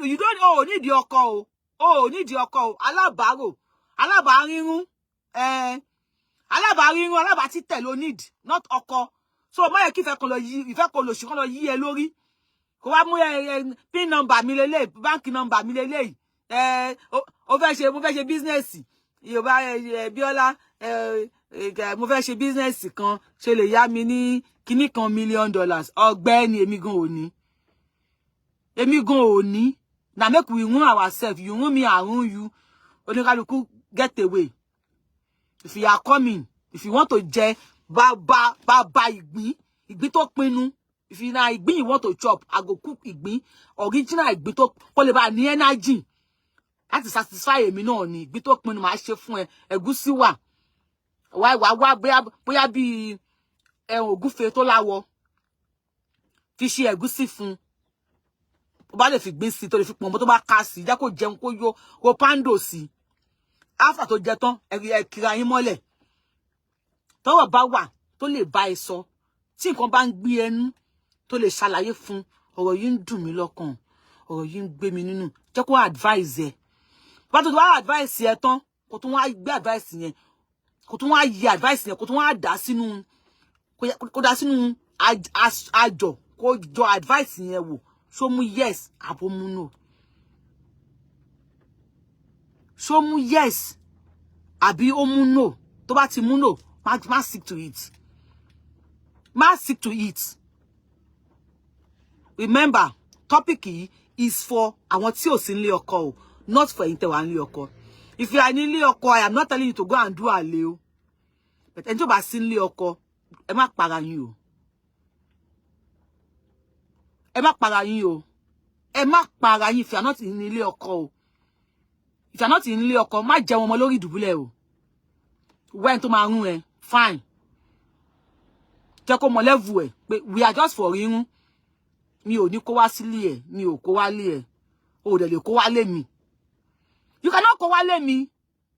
you don't need your call. Need your call. Alábàárò. Alábàárìnrún. Alábàárìnrún, alábàátítẹ̀ ló need, not ọkọ. So ma if I call you, if I call you, she call you lórí. Kó wá mú pin number mi lélẹ̀, bank number mi lélẹ̀. Mo fẹ́ ṣe business. Yorùbá Bíọ́lá mo fẹ́ ṣe business kan, ṣe lè yá mi ní kíní kan $1 million. Ọ̀gbẹ́ni èmi gan ò ní. Na make we run ourselves. You run me, I run you. Oníkálukú get away. If you are coming, if you want to jẹ baba ìgbín tó pinnu. If you na ìgbín you want to chop, I go cook ìgbín original ìgbín tó kó lè bá ní energy. That is satisfy èmi náà ni. Ìgbín tó pinnu máa ṣe fún ẹ. Ẹ̀gúsí wà. Wá bóyá bí ògúfe tó láwọ. Fi ṣe ẹ̀gúsí fún. Ó bá lè fi gbín sí tó lè fi pọ̀nmọ́ tó bá ká sí. Jẹ́ kó jẹun kó yó kó pando sí. After tó jẹ tán, ẹ kira yín mọ́lẹ̀. Tọ́wọ́ bá wà tó lè bá ẹ sọ. Tí nǹkan bá ń gbé ẹnu tó lè ṣàlàyé fún, ọ̀rọ̀ yìí ń dùn mí lọ́kàn. Ọ̀rọ̀ yìí ń gbé mi nínú. Jẹ́ kó advise ẹ. Bá tó wá advice ẹ tán, kó tún wá gbé advice yẹn. Kó tún wá yí advice yẹn, kó tún wá dá sínú àjọ, kó jọ advice yẹn wò. Ṣó mú yes àbó mú no. Ṣó mú yes àbí ó mú no. Tó bá ti mú no, má stick to it. Má stick to it. Remember, topic yìí is for àwọn tí ò sí nílé ọkọ o, not for ẹ̀yin tẹ́ wà nílé ọkọ. If you are nílé ọkọ, I am not telling you to go and do àlè o. But ẹni tó bá sí nílé ọkọ, ẹ má para yín o. Ẹ má para yín o. Ẹ má para yín if you are not in nílé ọkọ o. If you are not in nílé ọkọ, má jẹ wọn mọ́ lórí ìdùbúlẹ̀ o. When tó máa rún ẹ, fine. Jẹ́ kó mọ level ẹ pé we are just for rírun. Mi ò ní kó wá sílé ẹ, mi ò kó wá lé ẹ. O dẹ̀ lè kó wá lé mi. You cannot kó wá lé mi.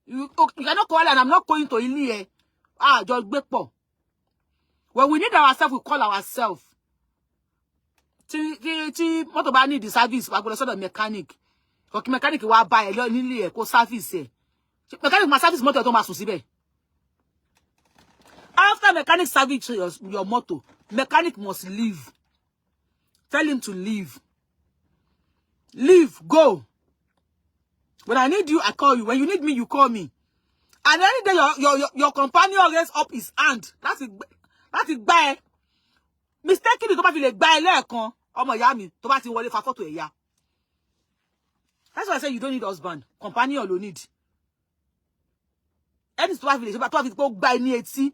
You cannot kó wá lé and I'm not going to ilé ẹ. Jọ gbé pọ̀. When we need ourselves, we call ourselves. Tí mọ́tò bá need the service, wá gbọ́dọ̀ sọ́dọ̀ mechanic. Kò kí mechanic wá bá ẹ lọ nílé ẹ kó service ẹ. Mechanic máa service mọ́tò ẹ tó máa sùn síbẹ̀. After mechanic service your motor, mechanic must leave. Tell him to leave. Leave, go. When I need you, I call you. When you need me, you call me. And any day your companion raise up his hand. That's it bad. Mistakenly, tó bá fi lè gbá ẹ lẹ́ẹ̀kan, ọmọ ìyá mi, tó bá ti wọlé fa photo ẹ̀yà. That's why I say you don't need husband. Companion ló need. Ẹni tó bá fi lè ṣe bá tó bá fi kó gbá ẹ ní etí,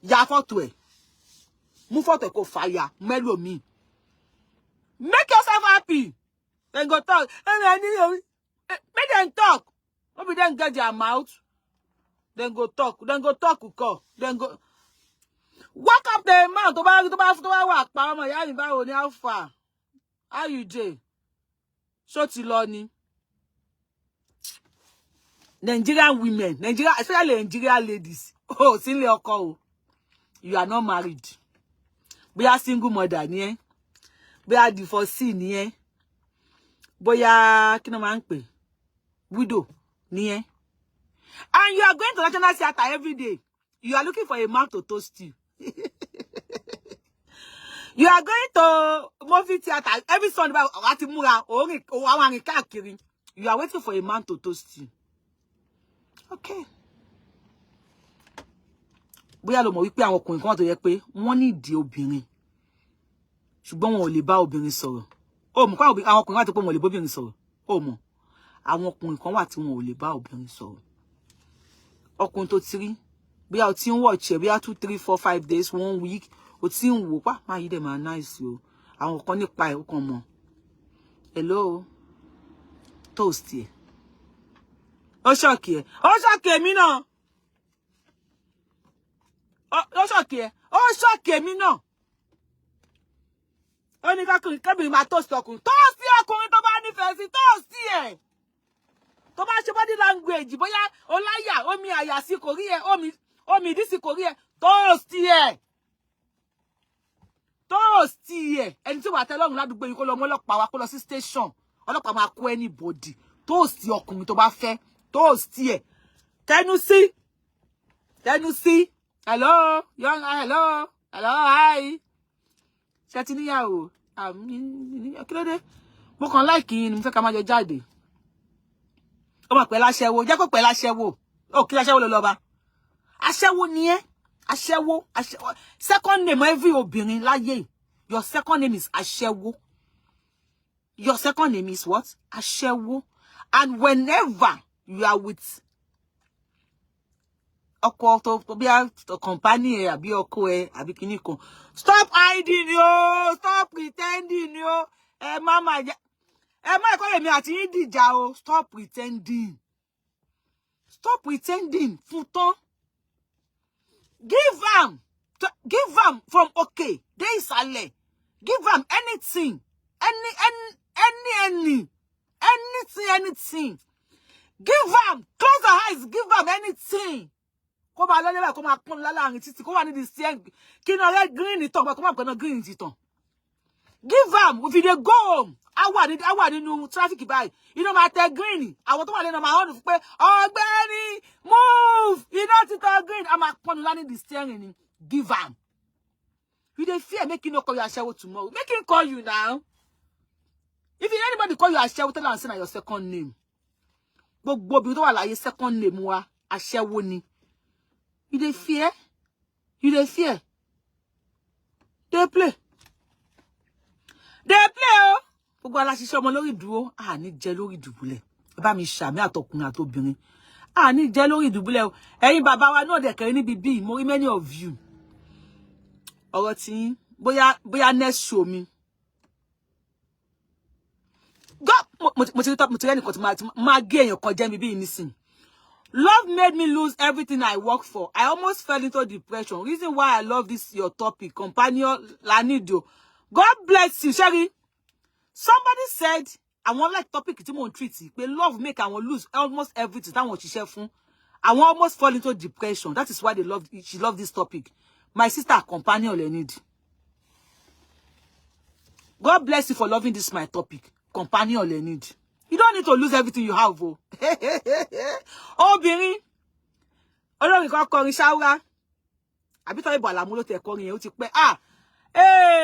ya photo ẹ. Mú photo ẹ kó fàyà, mẹ́lò mi. Make yourself happy. Then go talk. Make them talk. Maybe then get their mouth. Then go talk. Then go talk. Then go. Walk up the mouth. To walk. Mama, ya ni báwo ni how far? How you dey? So ti lọ ni. Nigerian women, especially Nigerian ladies. Oh, sinle ọkọ o. You are not married. Bóyá single mother ni ẹ́. Bóyá divorcee ni ẹ́. Bóyá kí ni máa ń pè? Widow ni ẹ́. And you are going to national theater every day. You are looking for a man to toast you. You are going to movie theater every Sunday. You are waiting for a man to toast you. Okay. Bóyá ló mọ̀ wípé àwọn ọkùnrin kan wà tó yẹ pé wọ́n ní ìdí obìnrin. Ṣùgbọ́n wọn ò lè bá obìnrin sọ̀rọ̀. Ó mọ̀ pé àwọn ọkùnrin wà tó pé wọn ò lè bá obìnrin sọ̀rọ̀. Ó mọ̀. Àwọn ọkùnrin kan wà tí wọn ò lè bá obìnrin sọ̀rọ̀. Ọkùnrin tó ti rí bóyá o ti ń watch ẹ bóyá 2, 3, 4, 5 days, 1 week, o ti ń wò pa máa yí dẹ̀ máa nice o. Àwọn kan nípa ẹ̀ ó kàn mọ̀. Hello. Toast ẹ. Ó ṣọ́ọ̀kì ẹ. Ó ṣọ́ọ̀kì èmi náà. Ó ṣọ́ọ̀kì ẹ. Ó ṣọ́ọ̀kì èmi náà. Ó ní kábìrì máa toast ọkùnrin. Toast ọkùnrin tó bá nífẹ̀ẹ́ sí toast ẹ̀. Tó bá ṣe body language bóyá ọláyà omi àyà sí kò rí ẹ omi ìdí sí kò rí ẹ toast ẹ̀. Toast ẹ̀. Ẹni tí wà tẹ́ lọ́rùn ládùúgbò yìí kó lọ mú ọlọ́pàá wá kó lọ sí station. Ọlọ́pàá máa kó anybody. Toast ọkùnrin tó bá fẹ́. Toast ẹ̀. Tẹnu sí. Tẹnu sí. Hello. Young, hello. Hello, hi. Ṣé ti níyàwó? Kí ló dé? Mo kàn like yín ni mo fẹ́ ká máa jọ jáde. Ó máa pẹ́ láṣẹ́wó. Jẹ́ kó pẹ́ láṣẹ́wó. Ó kí láṣẹ́wó ló lọ bá. Aṣẹ́wó ni ẹ́. Aṣẹ́wó. Second name every obìnrin láyé. Your second name is Aṣẹ́wó. Your second name is what? Aṣẹ́wó. And whenever you are with ọkọ tó bí a company ẹ àbí ọkọ ẹ àbí kíní kan, stop hiding yo, stop pretending yo. Mama ẹ̀kọ́ èmi àti yín dìjà o. Stop pretending. Stop pretending. Fún tán. Give am from okay. Dey ìsàlẹ̀. Give am anything. Anything. Give am. Close your eyes. Give am anything. Kó bá lọ́lẹ́ báyìí kó máa pọ́n láàrin títí kó wà ní the steering. Kí na rẹ́ green ìtàn kó máa pẹ́ green ìtàn. Give am. If you dey go home, àwa nínú traffic báyìí. Iná máa tẹ green. Àwọn tó wà lẹ́nu máa hàn pé ọ̀gbẹ́ni move. Iná ti tẹ green. A máa pọ́n láàrin the steering ni. Give am. You dey fear make him no call you Aṣẹ́wó tomorrow. Make him call you now. If anybody call you Aṣẹ́wó, tell am say na your second name. Gbogbo bí tó wà láyé second name wa Aṣẹ́wó ni. You dey fear? You dey fear? They play. They play o. Gbogbo aláṣiṣẹ́ ọmọ lórí dúró, a ní jẹ lórí dùbúlẹ̀. Ẹ bá mi ṣàmì àtọkùnrin àtobìnrin. A ní jẹ lórí dùbúlẹ̀ o. Ẹ̀yin bàbá wa náà dẹ̀ kẹrin níbi bí mo rí many of you. Ọ̀rọ̀ tí bóyá next show mi. Mo ti rí ẹnìkan tí máa gé èèyàn kan jẹ́ mi bí nísìn. Love made me lose everything I work for. I almost fell into depression. Reason why I love this your topic, companion Lanido. God bless you, Sherry. Somebody said, I want like topic tí mo treat it. But love make I want lose almost everything. That one she share fun. I want almost fall into depression. That is why she loved this topic. My sister, companion Lanido. God bless you for loving this my topic. Companion Lanido. You don't need to lose everything you have, oh. Obìnrin. Olórin kan kọrin Ṣáúrà. Àbí tó ibo alamu ló tẹ̀ kọrin yẹn ó ti pẹ́.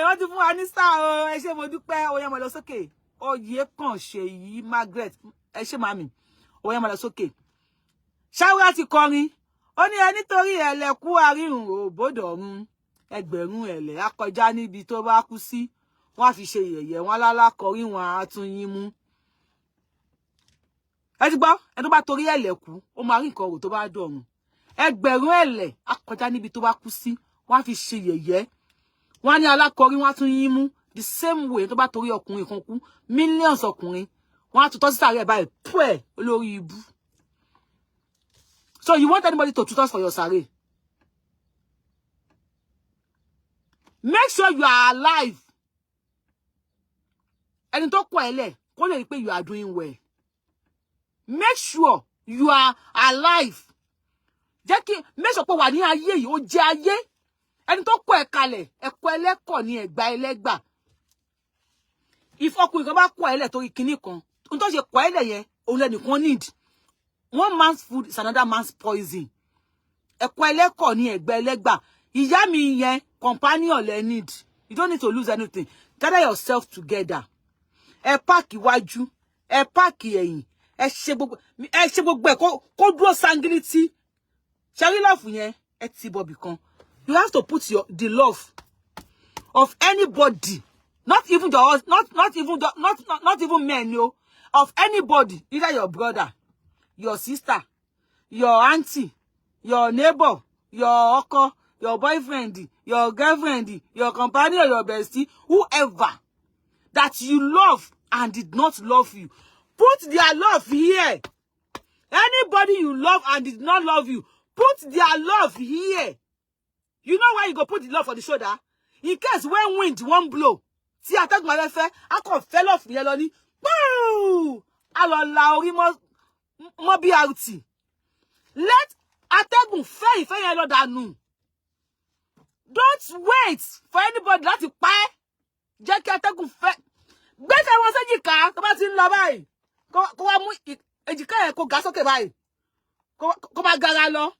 Wọ́n ti fún wa ní star o. Ẹ ṣé mo dúpẹ́. Ó yá máa lọ sókè. Oyè kan ṣe yìí Margaret. Ẹ ṣé mami. Ó yá máa lọ sókè. Ṣáúrà ti kọrin. Ó ní ẹ nítorí ẹlẹ́kú arírun òbódọ̀run. Ẹgbẹ̀rún ẹlẹ́ á kọjá níbi tó bá kú sí. Wọ́n á fi ṣe yẹ̀yẹ́ wọn lálákọrí wọn á tún yín mú. Ẹ ti gbọ́, ẹ tó bá torí ẹ̀lẹ̀ kú, ó máa rí nǹkan rò tó bá dọ̀run. Ẹgbẹ̀rún ẹ̀lẹ̀ á kọjá níbi tó bá kú sí, wọ́n á fi ṣe yẹ̀yẹ́. Wọ́n á ní alákọ̀rí, wọ́n á tún yín mú. The same way tó bá torí ọkùnrin kan kú, millions ọkùnrin, wọ́n á tún tọ́ sí sàárẹ̀ báyìí, pẹ́ olórí ibú. So you want anybody to tutor for your sàárẹ̀? Make sure you are alive. Ẹni tó kọ ẹlẹ̀, kó lè rí pé you are doing well. Make sure you are alive. Make sure pé wà ní ayé yìí, ó jẹ́ ayé. Ẹni tó kọ ẹ kalẹ̀, ẹ̀kọ́ ẹlẹ́kọ̀ ni ẹ̀gbà ẹlẹ́gbà. If ọkùnrin kan bá kọ ẹlẹ̀ torí kinní kan, ohun tó ṣe kọ ẹlẹ̀ yẹn, òun lẹ́nìkan need. One man's food is another man's poison. Ẹ̀kọ́ ẹlẹ́kọ̀ ni ẹ̀gbà ẹlẹ́gbà. Ìyá mi yẹn, companion lẹ need. You don't need to lose anything. Gather yourself together. Ẹ pack iwájú, ẹ pack ẹ̀yìn, ẹ ṣe gbogbo ẹ kó dúró sanguinity. Shall love yẹn? Ẹ ti bobby kan. You have to put the love of anybody, not even not even men, yo, of anybody, either your brother, your sister, your auntie, your neighbor, your uncle, your boyfriend, your girlfriend, your companion, your bestie, whoever that you love and did not love you. Put their love here. Anybody you love and did not love you, put their love here. You know why you go put the love on the shoulder? In case when wind won't blow, see attack my life, I can fell off yellow. Boo! Allow him more BRT. Let attack fair if I know. Don't wait for anybody that you pay. Jack attack fair. Better was a jika, come out in Labai. Go on, Ejika, go gas okay by. Go back, Garalo.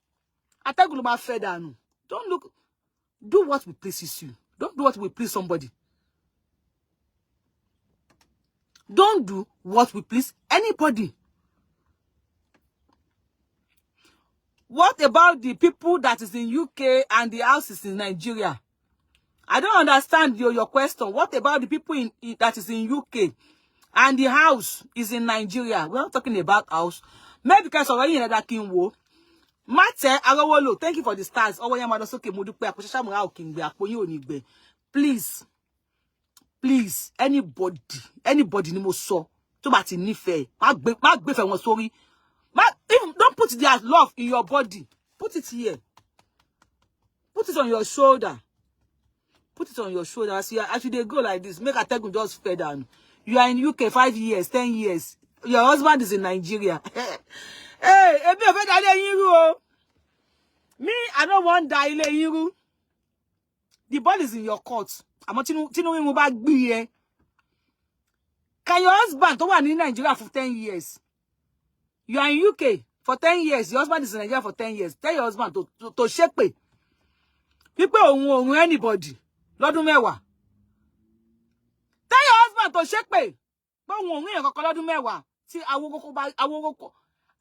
Attack my fair down. Don't look. Do what will pleases you. Don't do what will please somebody. Don't do what will please anybody. What about the people that is in UK and the houses in Nigeria? I don't understand your question. What about the people that is in UK and the house is in Nigeria? We're not talking about house. Maybe because already in that king wo. Mate Arowolo, thank you for the stars. Please, anybody ni mo so tó bá ti nífẹ̀ẹ́. Má gbé fẹ́ wọn sórí. Even don't put their love in your body. Put it here. Put it on your shoulder. Put it on your shoulder. As you go like this, make a take just fed down. You are in UK 5 years, 10 years. Your husband is in Nigeria. Hey, me, I don't want die. The ball is in your court. I'm not tinu back be. Can your husband to one in Nigeria for 10 years? You are in UK for 10 years. Your husband is in Nigeria for 10 years. Tell your husband to shake pay. People won't anybody. Lọ́dún mẹ́wàá. Tell your husband to shake pay. But won't win lọ́dún mẹ́wàá. See,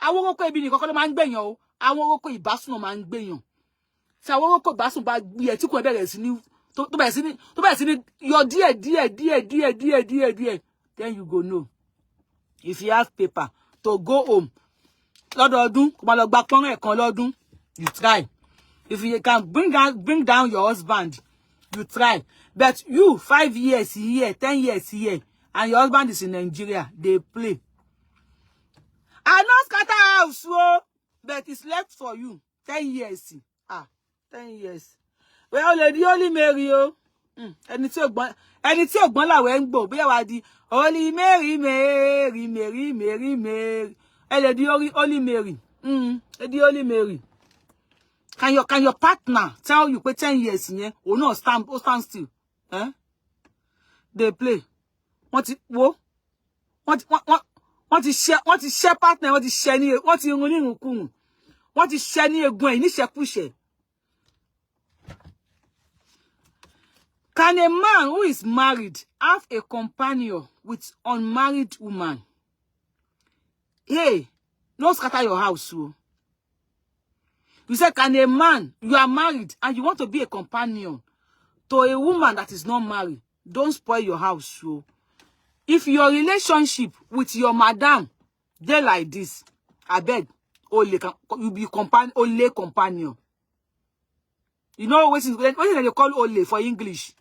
awogoko ebi ni kokolo ma ngbeyan o. Awogoko ibasun ma ngbeyan. See, awogoko ibasun ba gbe ti ko bẹ̀rẹ̀ sí ní tó bẹ̀rẹ̀ sí ní your dear. Then you go know. If you have paper to go home. Lọ́dọọdún, kó má lọ gba pọ́n ẹ̀kan lọ́dún. You try. If you can bring down your husband, you try. But you 5 years here, 10 years here, and your husband is in Nigeria, they play. I know scatter house, but it's left for you. 10 years. 10 years. Well, Lady Holy Mary, ẹni tí ògbọ́n làwẹ̀ ń gbò, bí ẹwà di Holy Mary. Lady Holy Mary. Lady Holy Mary. Can your partner tell you 10 years in or no stand still? They play. What ti share partner, what ti share ni, what ti run ni nkun. What ti share ni egun ni ṣekúṣe. Can a man who is married have a companion with unmarried woman? Hey, no scatter your house, so. You say, can a man, you are married and you want to be a companion to a woman that is not married? Don't spoil your house, so. If your relationship with your madam, they like this, I beg, you be only companion. You know what they call only for English?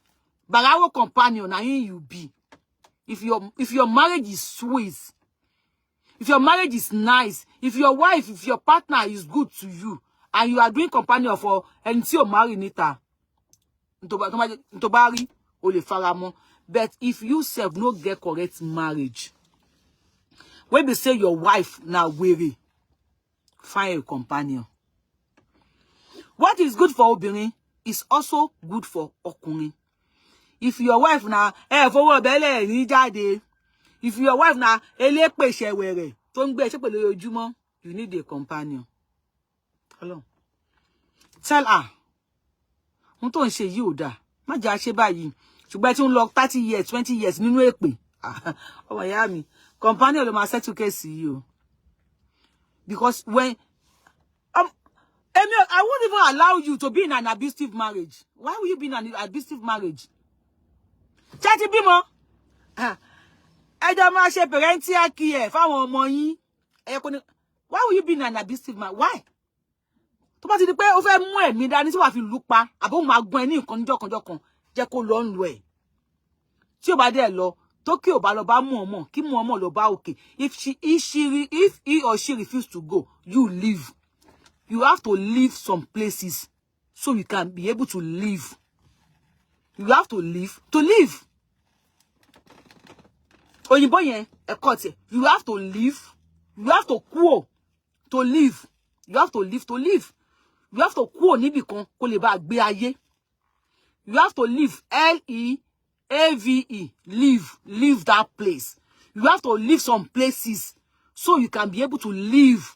Barawo companion, now you be. If your marriage is sweet, if your marriage is nice, if your wife, if your partner is good to you, and you are doing companion for until you marry Nita, ntobari ole faramo. But if you self no get correct marriage, when they say your wife now weary, find a companion. What is good for obìnrin is also good for ọkùnrin. If your wife now, fọwọ́ bẹ́lẹ̀ ní jáde. If your wife now, elépe ṣẹ̀wẹ̀rẹ̀ tó ń gbé ṣépè lórí ojúmọ́, you need a companion. Hello. Tell her. Ohun tó ń ṣe yìí ò dá. Má jẹ́ a ṣe báyìí. ṣùgbọ́n tí ń lọ 30 years 20 years nínú èpè ọmọ ìyá mi companion ló máa settle case yìí o because when I won't even allow you to be in an abusive marriage. Why will you be in an abusive marriage? Chati bímọ ẹ jọ máa ṣe parental care fáwọn ọmọ yín ẹ kò ní why will you be in an abusive marriage? Why? Tó bá ti di pé ó fẹ́ mú ẹ̀mí dání tí wàá fi lù pa àbó máa gbọ́n ẹ ní nǹkan níjọ́kanjọ́kan jẹ́ kó lọ ń lu ẹ̀ tí ó bá dé lọ tó kí ò bá lọ bá mú ọmọ kí mú ọmọ lọ bá òkè if he or she refuse to go you leave. You have to leave some places so you can be able to live. You have to live to live. Òyìnbó yẹn ẹ̀kọ́ tiẹ̀. You have to live. You have to kúrò to live. You have to live to live. You have to kúrò níbì kan kó lè bá gbé ayé. You have to live. L-E-A-V-E. Leave that place. You have to leave some places so you can be able to live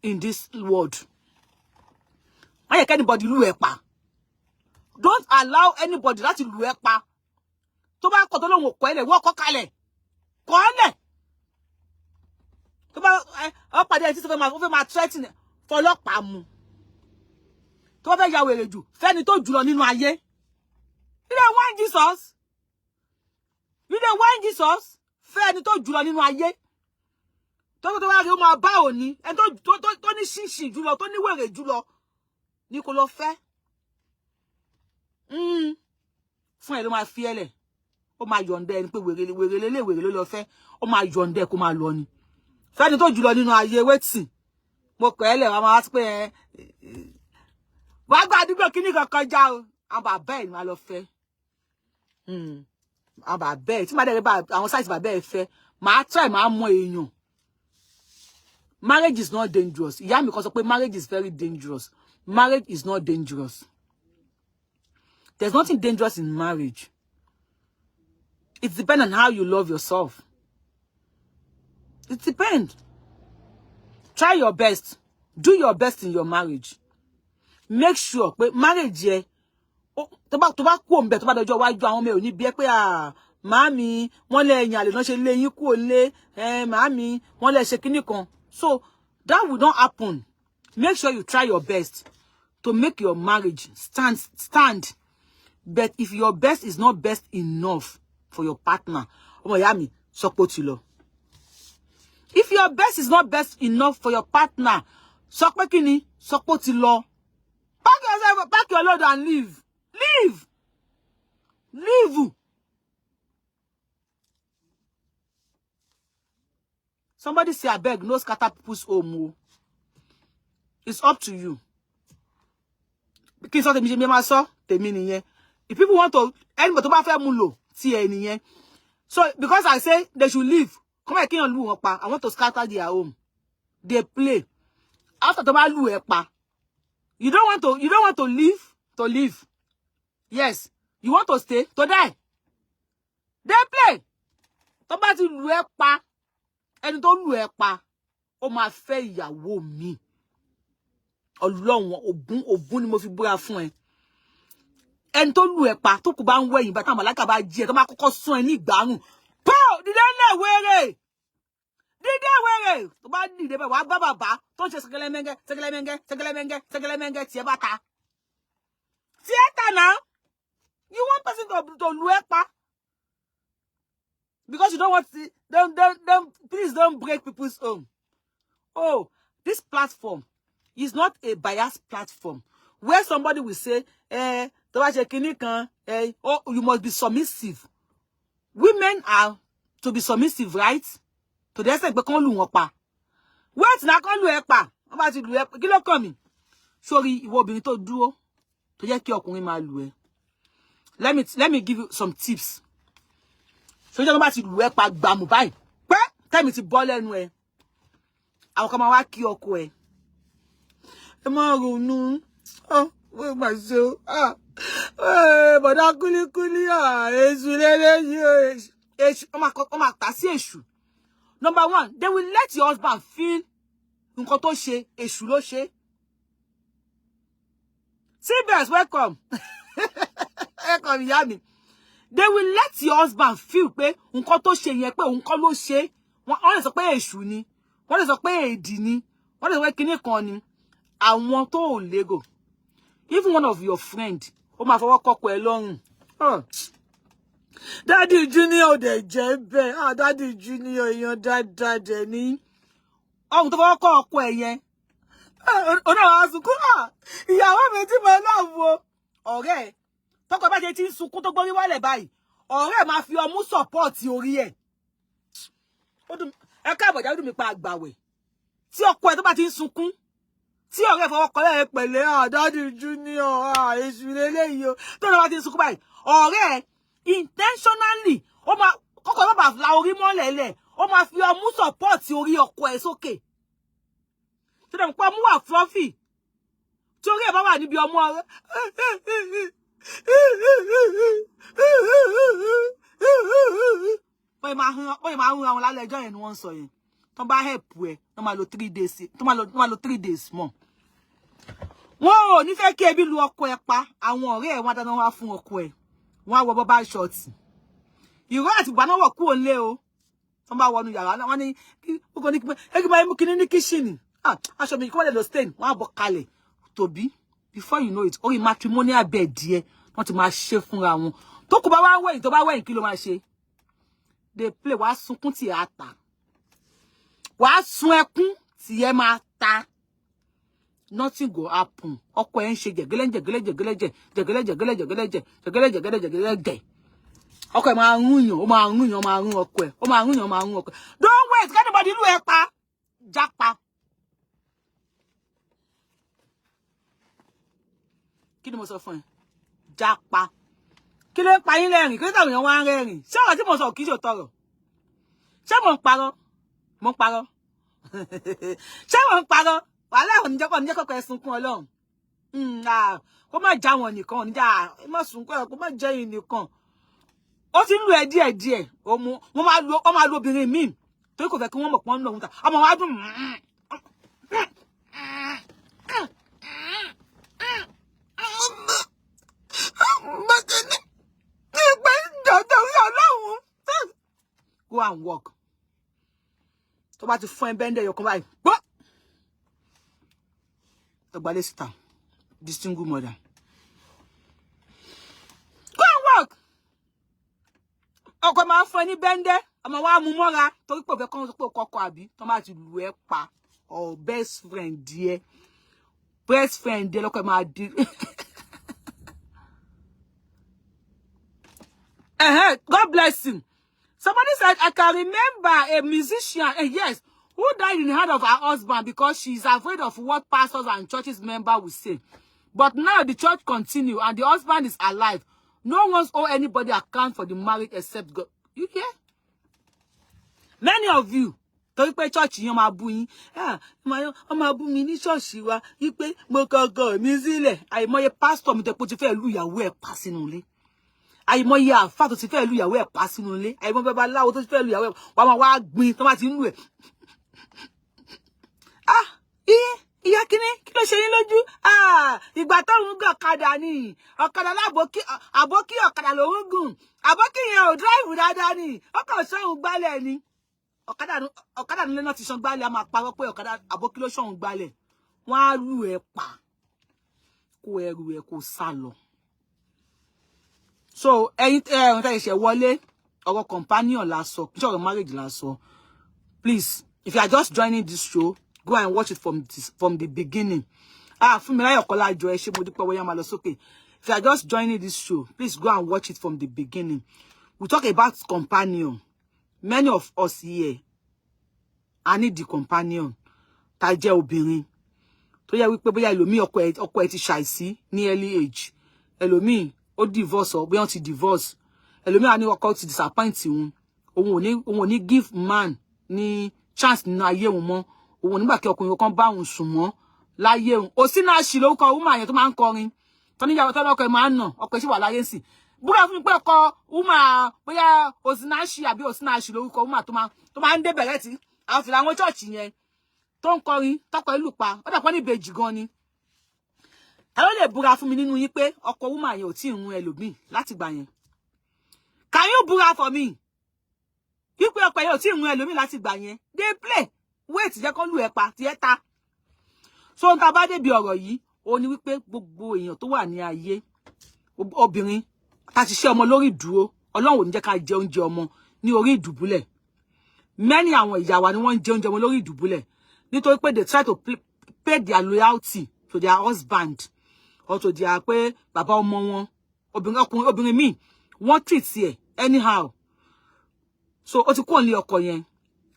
in this world. Why you anybody lu ẹ pa? Don't allow anybody láti lu ẹ pa. Tó bá ko tọ́lọ́hun ko ele wo ko kalẹ̀. Ko ele. Tó bá ó pàdé tí ó fẹ́ máa threaten fọlọ́pàá mú. Tó bá fẹ́ ya wèrè jù, fẹ́ni tó jùlọ nínú ayé. You don't want Jesus? You don't want Jesus? Fẹ́ni tó jùlọ nínú ayé. Tó wá rí ó máa bá òní ẹni tó ní ṣíṣì jùlọ tó ní wèrè jùlọ ní kó lọ fẹ́ fún ẹ ló máa fi ẹlẹ̀ ó máa yọ̀ǹda ẹni pé wèrè ló lọ fẹ́ ó máa yọ̀ǹda ẹ kó máa lọ ni fẹ́ni tó jùlọ nínú ayé wetin mo kọ̀ ẹ́ lẹ̀ wá máa pé ẹ wá gba àdúgbò kíní kan kọjá o àwọn bàbá ẹ̀ ni máa lọ fẹ́ àwọn bàbá ẹ̀ tí máa dẹ̀ bá àwọn sáìtì bàbá ẹ̀ fẹ́ máa try máa mọ èèyàn. Marriage is not dangerous. Ìyá mi kan sọ pé marriage is very dangerous. Marriage is not dangerous. There's nothing dangerous in marriage. It depends on how you love yourself. It depends. Try your best. Do your best in your marriage. Make sure pé marriage yẹ tó bá kú ńbẹ̀ tó bá dọjọ́ wájú àwọn ọmọ ẹ ò ní bi ẹ́ pé màámi wọ́n lè ẹ̀yìn àlè náà ṣe lé yín kú ò lé màámi wọ́n lè ṣe kíní kan. So that will not happen. Make sure you try your best to make your marriage stand. But if your best is not best enough for your partner, ọmọ ìyá mi sọ pé ó ti lọ. If your best is not best enough for your partner, sọ pé kíni sọ pé ó ti lọ. Pack your load and leave. Leave. Somebody say, I beg, no scatter people's home. It's up to you. Because if people want to, anybody to fẹ́ mú lò tí ẹ nìyẹn. So because I say they should leave, come here, I want to scatter their home. They play. After to bá lù ẹ pa, you don't want to leave to live. Yes, you want to stay to die. They play. To bá ti lù ẹ pa. Ẹni tó lù ẹ́ pa ó máa fẹ́ ìyàwó mi Ọlọ́run Ògún ni mo fi búra fún ẹ ẹni tó lù ẹ́ pa tó kù bá ń wẹ̀yìn bá tá màláíkà bá jí ẹ tó máa kọ́kọ́ sún ẹ ní ìgbárùn po dìde ńlẹ̀ wèrè tó bá dìde bẹ́ẹ̀ wàá bá bàbá tó ń ṣe sẹgẹlẹmẹngẹ tí ẹ bá ta now you want person to lù ẹ́ pa. Because you don't want to, please don't break people's home. Oh, this platform is not a biased platform where somebody will say, oh, you must be submissive. Women are to be submissive, right? To the extent, wait, na kon lu epa. About to lu epa. Kí ló kàn mí? Sorry, ìwọ obìnrin tó dúró tó jẹ́ kí ọkùnrin máa lù ẹ́. Let me give you some tips. So you about to lu ẹ pa gbàmù báyìí pé tẹ́mi ti bọ́ lẹ́nu ẹ àwọn kan máa wá kí ọkọ ẹ máa ronú wọ́n máa ṣe bọ̀dá kúlíkúlí èṣù lélẹ́yìí èṣù wọ́n máa tà sí èṣù. Number one, they will let your husband feel nǹkan tó ṣe èṣù ló ṣe. Seabirds, welcome. They will let your husband feel pé nǹkan tó ṣe yẹn pé nǹkan ló ṣe. Wọ́n lè sọ pé èṣù ni. Wọ́n lè sọ pé èdì ni. Wọ́n lè sọ pé kíní kan ni. Àwọn tó lego. Even one of your friend, ó máa fọwọ́ kọ́kọ́ ẹ lọ́rùn. Oh. Daddy Junior de jebe. Ah, Daddy Junior èèyàn dáadáa dẹ̀ ni. Oh, tó fọwọ́ kọ́ ọkọ ẹ yẹn. Ona wa sunkún. Ah, ìyàwó mi tí mo love wo. Ọ̀rẹ́, tọ́kọ bá ṣe tí ń sunkún tó gbórí wálẹ̀ báyìí. Ọ̀rẹ́ máa fi ọmú support orí ẹ̀. Ó dùn ẹ káàbọ̀ já dùn mí pa àgbàwẹ̀. Tí ọkọ ẹ tó bá ti ń sunkún, tí ọ̀rẹ́ fọwọ́ kọ le pẹ̀lẹ́, ah, Daddy Junior, ah, èṣù leleyi o. Tó lọ bá ti ń sunkún báyìí. Ọ̀rẹ́ intentionally ó máa kọ́kọ́ bá la orí mọ́lẹ̀ lẹ̀, ó máa fi ọmú support orí ọkọ ẹ̀ sókè. Tó dẹ̀ pé ọmú wà fluffy. Tí orí ẹ̀ bá wà níbi ọmú ọ̀rẹ́. Bóyá máa hun àwọn lálẹ́ ẹjọ́ yẹn ni wọ́n ń sọ yẹn. Tó bá help ẹ, tó máa lo 3 days, tó máa lo 3 days mọ́. Wọ́n ò ní fẹ́ kí ebi lu ọkọ ẹ pa, àwọn ọ̀rẹ́ ẹ̀ wọ́n dáná wá fún ọkọ ẹ̀. Wọ́n á wọ bọ́bá ṣọ́ọ̀tì. Ìró àti ìgbà náà wọ̀ kúrò nílé o. Tó bá wọnú yàrá náà, wọ́n ní kókó ní kí máa mú kíní ní kíṣìnì. Ah, aṣọ mi kí wọ́n lè lo stain, wọ́n á bọ́ kalẹ̀. Tòbí, before you know it, orí matrimonial bed díẹ̀, wọ́n ti máa ṣe fúnra wọn. Tó kù bá wá wẹ̀yìn, tó bá wẹ̀yìn kí ló máa ṣe? They play, wàá sunkún tí ẹ ta. Wàá sun ẹkún tí ẹ máa ta. Nothing go happen. Ọkọ ẹ ń ṣe jẹgẹlẹjẹ. Ọkọ ẹ máa rún yàn, ó máa rún ọkọ ẹ. Ó máa rún ọkọ ẹ. Don't wait, get anybody lu ẹ pa. Japa. Kí ni mo sọ fún ẹ? Japa. Kí ló ń pa yín lẹ́rìn? Kí ló táwọn èèyàn wá ń rẹ́rìn? Ṣé ọ̀rọ̀ tí mo sọ kì í ṣe òtọ́rọ̀? Ṣé mo ń parọ́? Mo ń parọ́. Ṣé mo ń parọ́? Wàhálà ò ní jẹ́ kọ́kọ́ ẹ sunkún Ọlọ́run. Kó má já wọn nìkan, ò ní já ẹ má sunkún ẹ, kó má jẹ́ yín nìkan. Ó ti ń lu ẹ díẹ̀. Wọ́n máa lo obìnrin míì torí kò fẹ́ kí wọ́n mọ̀ pọ́n lọ́hùn ta. Ọmọ wa dùn. Go and work. Tó bá ti fún ẹ bẹ́ndẹ̀ yọkan báyìí. Gbọ́. Tó gba lé síta. The single mother. Go and work. Ọkọ máa ń fún ẹ ní bẹ́ndẹ̀. Ọmọ wa mú mọ́ra. Torí pé ó fẹ́ kọ́ sọ pé kọ́kọ́ àbí. Tó máa ti lù ẹ́ pa. Or best friend díẹ̀. Best friend díẹ̀ lọ́kọ̀ máa di. God bless him. Somebody said, I can remember a musician, yes, who died in the hand of her husband because she's afraid of what pastors and churches members will say. But now the church continues and the husband is alive. No one owes anybody account for the marriage except God. You hear? Many of you, torí pé church yín máa bú yín. Ó máa bú mi ní church wa, yí pé mo kọ́kọ́ mi sílẹ̀. Àìmọye pastor mi tẹ́ pé ó ti fẹ́ lu ìyàwó ẹ̀ pa sínú ilé. Àìmọye àfáà tó ti fẹ́ lu ìyàwó ẹ̀ pa sínú ilé. Àìmọye babaláwo tó ti fẹ́ lu ìyàwó ẹ̀ wá máa wá gbin tó bá ti ń lu ẹ̀. Ìyá kíní kí ló ṣe yín lójú? Ìgbà tóun gùn ọ̀kadà ni. Ọ̀kadà lábòkí àbókí ọ̀kadà lòun gùn. Àbókí yẹn ò drive dáadáa ni. Ó kàn ṣọ́hun gbálẹ̀ ni. Ọ̀kadà nílé náà ti ṣan gbálẹ̀, a máa parọ́ pé ọ̀kadà àbókí ló ṣọ́hun gbálẹ̀. Wọ́n á lù ẹ́ pa. Kó ẹrù ẹ̀ kó sá lọ. So, wọlé ọ̀rọ̀ companion la sọ, ọ̀rọ̀ marriage la sọ. Please, if you are just joining this show, go and watch it from the beginning. Fún mi láyọ̀ kọ́lá jọ ẹ ṣé mo dúpẹ́ wọ́n máa lọ sókè. If you are just joining this show, please go and watch it from the beginning. We talk about companion. Many of us here, I need the companion. Tá jẹ́ obìnrin. Tó yẹ wípé bóyá ẹlòmíì ọkọ ẹ ti ṣàìsí ní early age. Ẹlòmíì ó divorce or bóyá ti divorce. Ẹlòmíì á ní ọkọ ti disappoint òun. Òun ò ní give man ní chance nínú ayé òun mọ́. Òun nígbà kí ọkùnrin kan bá òun sùn mọ́ láyé òun. Osinachi lórúkọ woman yẹn tó máa ń kọrin. Tó ní ìyàwó tọ́lọ́kọ ẹ̀ máa ń nà, ọkọ ẹ̀ sì wà láyé sí. Búra fún mi pé ọkọ woman bóyá Osinachi àbí Osinachi lórúkọ woman tó máa ń dé bẹ̀rẹ̀ tí àwọn fìlà àwọn church yẹn tó ń kọrin tọkọ ìlú pa. Ó dàpọ̀ ní ìbejì gan ni. Ta ló lè búra fún mi nínú yín pé ọkọ woman yẹn ò tí run ẹlòmíì láti gbà yẹn? Can you búra for me? Wípé ọkọ yẹn ò tí run ẹlòmíì láti gbà yẹn. They play. Wait, jẹ́ kó lù ẹ́ pa, ti ẹ́ ta. So nta bá dé bí ọ̀rọ̀ yìí, ó ní wípé gbogbo èèyàn tó wà ní ayé, obìnrin tá ti ṣe ọmọ lórí ìdúró, Ọlọ́run ò ní jẹ́ ká jẹ oúnjẹ ọmọ ní orí ìdùbúlẹ̀. Many àwọn ìyá wa ni wọ́n jẹ oúnjẹ ọmọ lórí ìdùbúlẹ̀ nítorí pé they try to pay their loyalty to their husband or to their pé bàbá ọmọ wọn, obìnrin míì wọ́n treat ẹ anyhow. So ó ti kó ní ọkọ yẹn.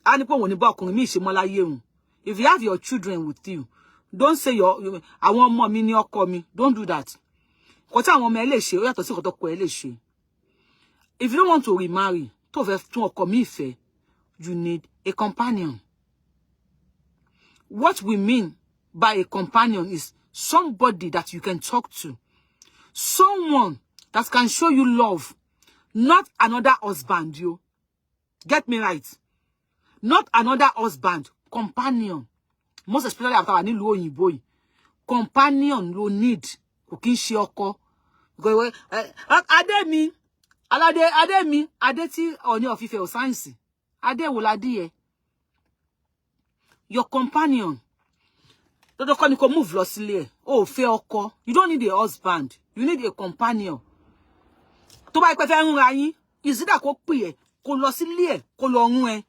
A ní pé wọ́n ní bá ọkùnrin míì ṣe mọ́ láyé òun. If you have your children with you, don't say àwọn ọmọ mi ní ọkọ mi. Don't do that. Kò tí àwọn ọmọ ẹ lè ṣe, ó yàtọ̀ sí kò tó kọ ẹ lè ṣe. If you don't want to remarry, tó fẹ́ tún ọkọ mi fẹ́, you need a companion. What we mean by a companion is somebody that you can talk to. Someone that can show you love. Not another husband, you. Get me right. Not another husband. Companion. Most especially after I need low boy. Companion lo need. Kò kí n ṣe ọkọ. Adé tí Ọọ̀ni of Ifẹ̀ ò sáyẹ̀nsì. Adé wo la díẹ̀. Your companion. Dodo kọ́ ni kó move lọ sílé ẹ̀. O fẹ́ ọkọ. You don't need a husband. You need a companion. Tó bá pẹ́ fẹ́ run ra yín, ìsídà kó pè ẹ́, kó lọ sílé ẹ̀, kó lọ run ẹ́.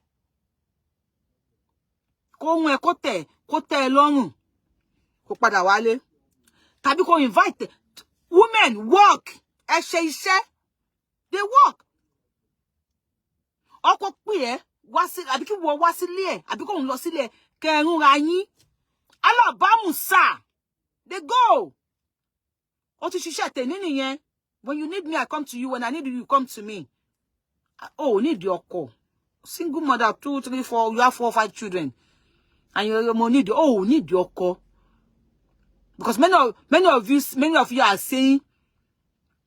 Kó run ẹ́ kó tẹ́ ẹ lọ́rùn. Kó padà wálé. Tàbí kó invite women work. Ẹ ṣe iṣẹ́. They work. Ọkọ pè ẹ́ wá sí àbí kí wọ́n wá sílé ẹ̀, àbí kó ń lọ sílé ẹ̀, kẹ́ run ra yín. Alabamu sa. They go. Ó ti ṣiṣẹ́ tèmi nìyẹn. When you need me, I come to you. When I need you, you come to me. Oh, need your call. Single mother, 2, 3, 4. You have 4 or 5 children. And you need your call. Because many of you are saying,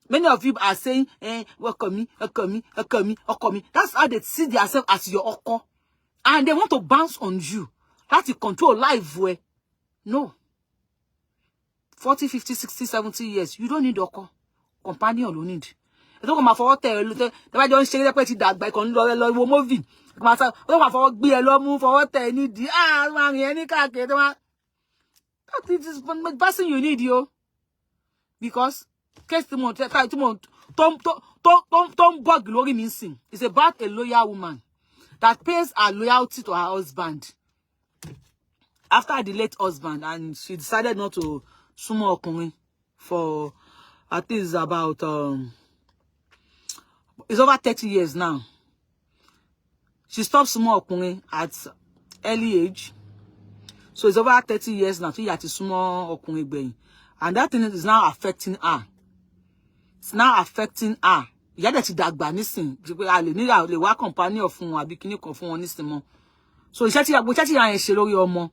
welcome me. That's how they see themselves as your oko. And they want to bounce on you. How to control life where. No. 40, 50, 60, 70 years. You don't need oko. Companion you need. Ẹ tó kàn máa fọwọ́ tẹ̀ ẹ́ lótẹ́. Tẹ́ bá jọ ń ṣe é pé ti dàgbà ìkànnì lọ wo movie. Ó tó máa fọwọ́ gbé ẹ lọ mú fọwọ́ tẹ̀ ẹ́ nídìí. Máa rìn ẹ́ ní káàkiri. That is the person you need, yo. Because case don't bug lórí mi sìn. It's about a loyal woman that pays her loyalty to her husband. After the late husband, and she decided not to sumo ọkùnrin for I think it's about it's over 30 years now. She stopped sumo ọkùnrin at early age. So it's over 30 years now. She had to sumo ọkùnrin gbẹ̀yìn. And that thing is now affecting her. It's now affecting her. Ìyá dẹ̀ ti dàgbà nísìn. A lè wá companion fún wọn àbí kíní kan fún wọn nísìn mọ́. So iṣẹ́ tí ìyá yẹn ṣe lórí ọmọ.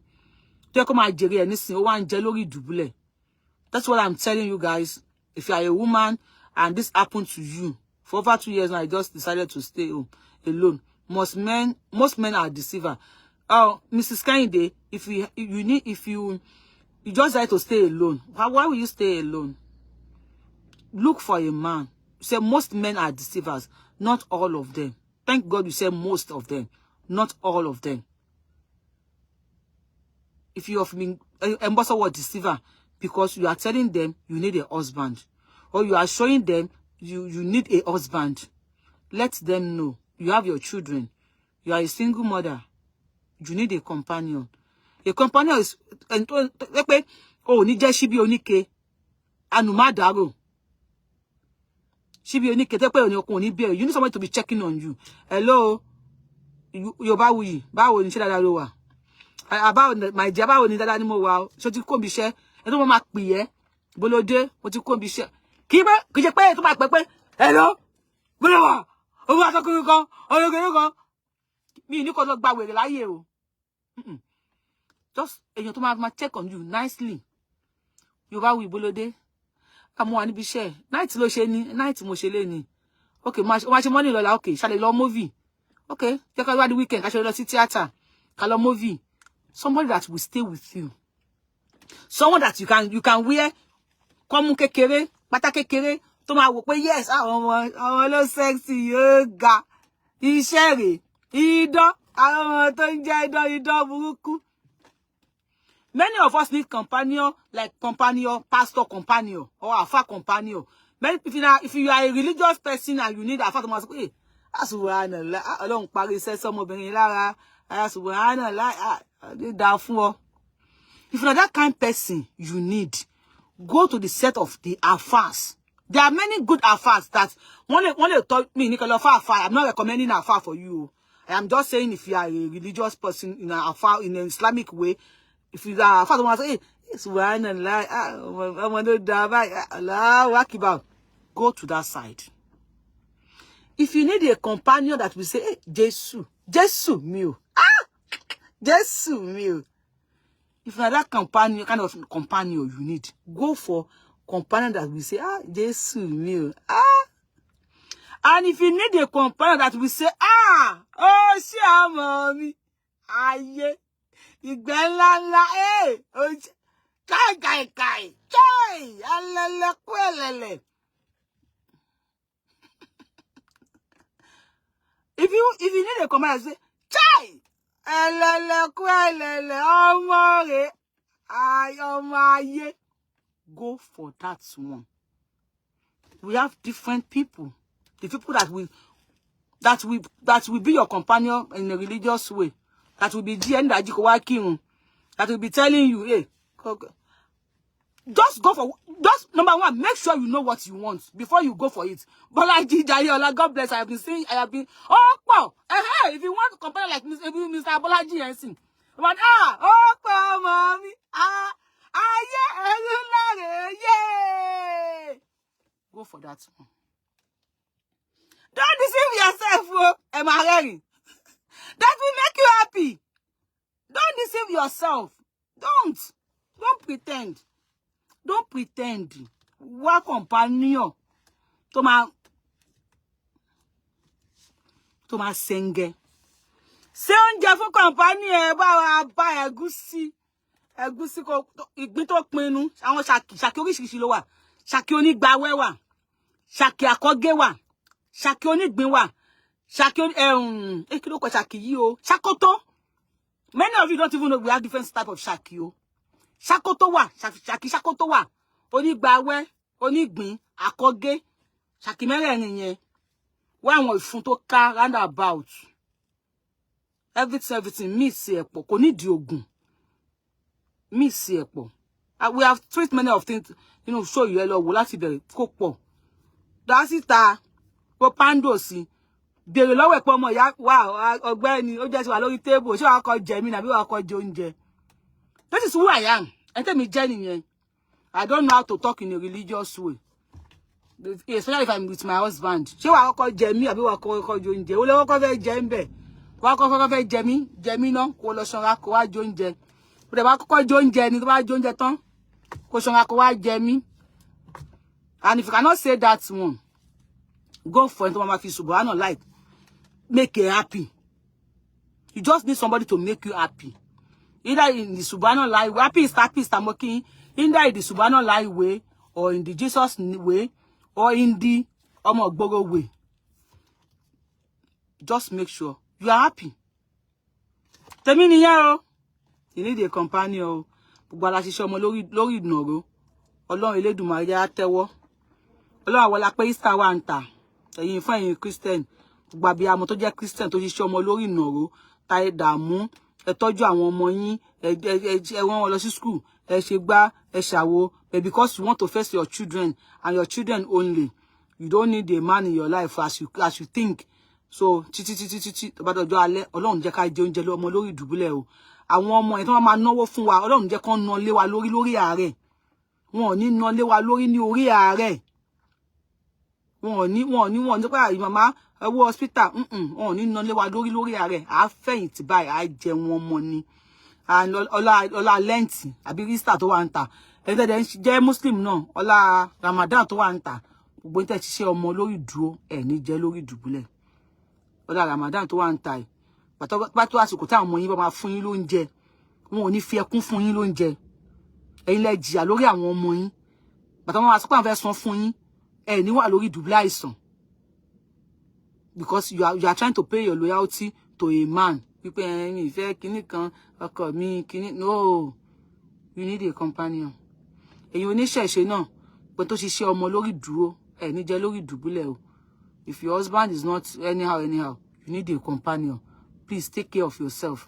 Tó yẹ kó máa jèrè ẹ̀ nísìn, ó wá ń jẹ lórí ìdùbúlẹ̀. That's what I'm telling you guys. If you are a woman and this happened to you, for over 2 years now, I just decided to stay home alone. Most men are deceiver. Oh, Mrs. Kehinde, if you just decide to stay alone, why will you stay alone? Look for a man. You say most men are deceivers, not all of them. Thank God you say most of them, not all of them. If you have been ambassador or deceiver, because you are telling them you need a husband, or you are showing them you need a husband, let them know you have your children, you are a single mother, you need a companion. A companion is ni je shibi onike anumadaro. Shibi onike te pe oni okun ni bere. You need somebody to be checking on you. Hello, YORUBAWUYI, báwo ni ṣe dáadáa ló wà? About my dear, báwo ni dáadáa ni mo wà o. So ti ko bi iṣẹ́, e to mo ma pè ẹ́ bolode, mo ti ko bi iṣẹ́. Kí ṣe pé tó máa pè pé hello, bolo wa, o wa sọkùnrin kan, ológun kan. Mi ní kó lọ gba wèrè láyé o. Just èyàn tó máa check on you nicely. YORUBAWUYI bolode. Àmọ́ wà níbi iṣẹ́. Night ló ṣe ni, night mo ṣe lé ni. Okay, ma ṣe money lọ́la, okay, ṣá lè lọ movie. Okay, jẹ́ ká wá di weekend, ká ṣe lọ sí theater, ká lọ movie. Somebody that will stay with you. Someone that you can wear Komu kékeré, pátá kékeré, tó máa wò pé yes, àwọn ló sexy, yoga, iṣẹ́ rẹ̀, idán, àwọn tó ń jẹ́ idán burúkú. Many of us need companion, like companion, pastor companion, or afa companion. Many, if you are a religious person and you need afa to say, hey, subhanallah, Ọlọ́run parí iṣẹ́ sọ́mọbìnrin lára, subhanallah, dá fún ọ. If you're that kind of person, you need go to the set of the afars. There are many good afars that one taught me, Nicola Afar. I'm not recommending afar for you. I am just saying if you are a religious person in an afar, in an Islamic way, if you are afar, want to say, hey, subhanallah, go to that side. If you need a companion that will say, hey, Jesus mio. Jesus mio. If you're that companion, kind of companion you need, go for companion that will say, Jesus mio. And if you need a companion that will say, oh, she mommy. Aye. Igbelala, kai. Alele kwelele. If you need a companion that say, chai. Go for that one. We have different people. The people that will be your companion in a religious way. That will be that will be telling you, hey, just go for, number one, make sure you know what you want before you go for it. Bolaji Jayola, God bless. I have been, if you want to compare like Mr. Bolaji and sing, but mommy, yeah. Go for that one. Don't deceive yourself, am I hearing? That will make you happy. Don't deceive yourself. Don't pretend. Don't pretend. What companion to my senge. Se oúnjẹ fún companion bá wa ẹ̀gúsí ko ìgbín tó pinnu àwọn ṣàkì oríṣiríṣi ló wà. Ṣàkì onígbàwẹ́ wà. Ṣàkì àkọ́gé wà. Ṣàkì onígbín wà. Ṣàkì kí ló kọ ṣàkì yìí o. Ṣàkótó. Many of you don't even know we have different type of ṣàkì o. Ṣàkótó wà, ṣàkì ṣàkótó wà. Onígbàwẹ́, onígbín, àkọ́gé, ṣàkì mẹ́rẹ̀ẹ̀rin yẹn. Wá àwọn ìfun tó ká roundabout. Everything mix ẹ̀pọ̀, kò ní di ògùn. Mix ẹ̀pọ̀. We have treated many of things, show you lọ wò láti bẹ̀rẹ̀ kó pọ̀. Dá síta, kó pando sí. Bèrè lọ́wọ́ ẹ̀pọ̀ ọmọ ìyá wa ọ̀gbẹ́ni ó jẹ́ sí wa lórí table, ṣé wàá kọ jẹ mí nàbí wàá kọ jẹ oúnjẹ. That is who I am. And tell me, Jenny, I don't know how to talk in a religious way. Especially if I'm with my husband. She will call Jamie, I will call Join Jay. Will call very Jembe. Walk over very Jamie, no, Colosora, Koa Join Jay. But the call Join Jenny, the Join Jeton, Koshonaka Jamie. And if you cannot say that one, go for it. Mama Fisubano, like, make you happy. You just need somebody to make you happy. Either in the Subhano lie, happy is tamoking, either in the Subhano lie way, or in the Jesus way, or in the Omogboro way. Just make sure you are happy. Temini yaro, you need a companion. Bugwala si shomo lori noro. Ọlọ́run Elédùmarè á tẹ́wọ́. Ọlọ́run àwọlá pé Easter wa ńta. Ẹ̀yin fún ẹ̀yin Christian. Gbàbí àmọ́ tó jẹ́ Christian tó ṣiṣẹ́ ọmọ lórí noro, ta ẹ dààmú. Ẹ tọ́jú àwọn ọmọ yín, ẹ wọ́n wọn lọ sí school, ẹ ṣe gbá, ẹ ṣàwo, but because you want to face your children and your children only, you don't need a man in your life as you think. So títí tó bá dọjọ́ alẹ́, Ọlọ́run jẹ́ ká jẹ oúnjẹ ọmọ lórí ìdùbúlẹ̀ o. Àwọn ọmọ yẹn tó máa náwó fún wa, Ọlọ́run jẹ́ kán ná lé wa lórí àárẹ̀. Wọn ò ní ná lé wa lórí ní orí àárẹ̀. Wọn ò ní pé màmá ẹwọ́ hospital, wọn ò ní ná lé wa lórí àárẹ̀. À fẹ̀yìntì báyìí, à jẹ wọn mọ ni. And ọlá lẹ́ǹtì àbí Easter tó wà ń tà. Ẹ̀dẹ̀dẹ̀ jẹ́ Muslim náà, ọlá Ramadan tó wà ń tà. Gbogbo ń tẹ́ ṣiṣẹ́ ọmọ lórí dúró, ẹ̀ ní jẹ́ lórí dùbúlẹ̀. Ọlá Ramadan tó wà ń tà. Pàtó àsìkò táwọn ọmọ yín bá máa fún yín lóúnjẹ, wọn ò ní fi ẹkún fún yín lóúnjẹ. Ẹ̀yin lẹ jìyà lórí àwọn ọmọ yín. But I'm asking for some fun. Ni wa lórí dùbúlẹ̀ àìsàn. Because you are trying to pay your loyalty to a man. People mi fẹ́ kíní kan ọkọ mi kíní. No. You need a companion. Èyàn oníṣẹ̀ṣe náà pé tó ṣiṣẹ́ ọmọ lórí dúró ní jẹ́ lórí dùbúlẹ̀ o. If your husband is not anyhow, you need a companion. Please take care of yourself.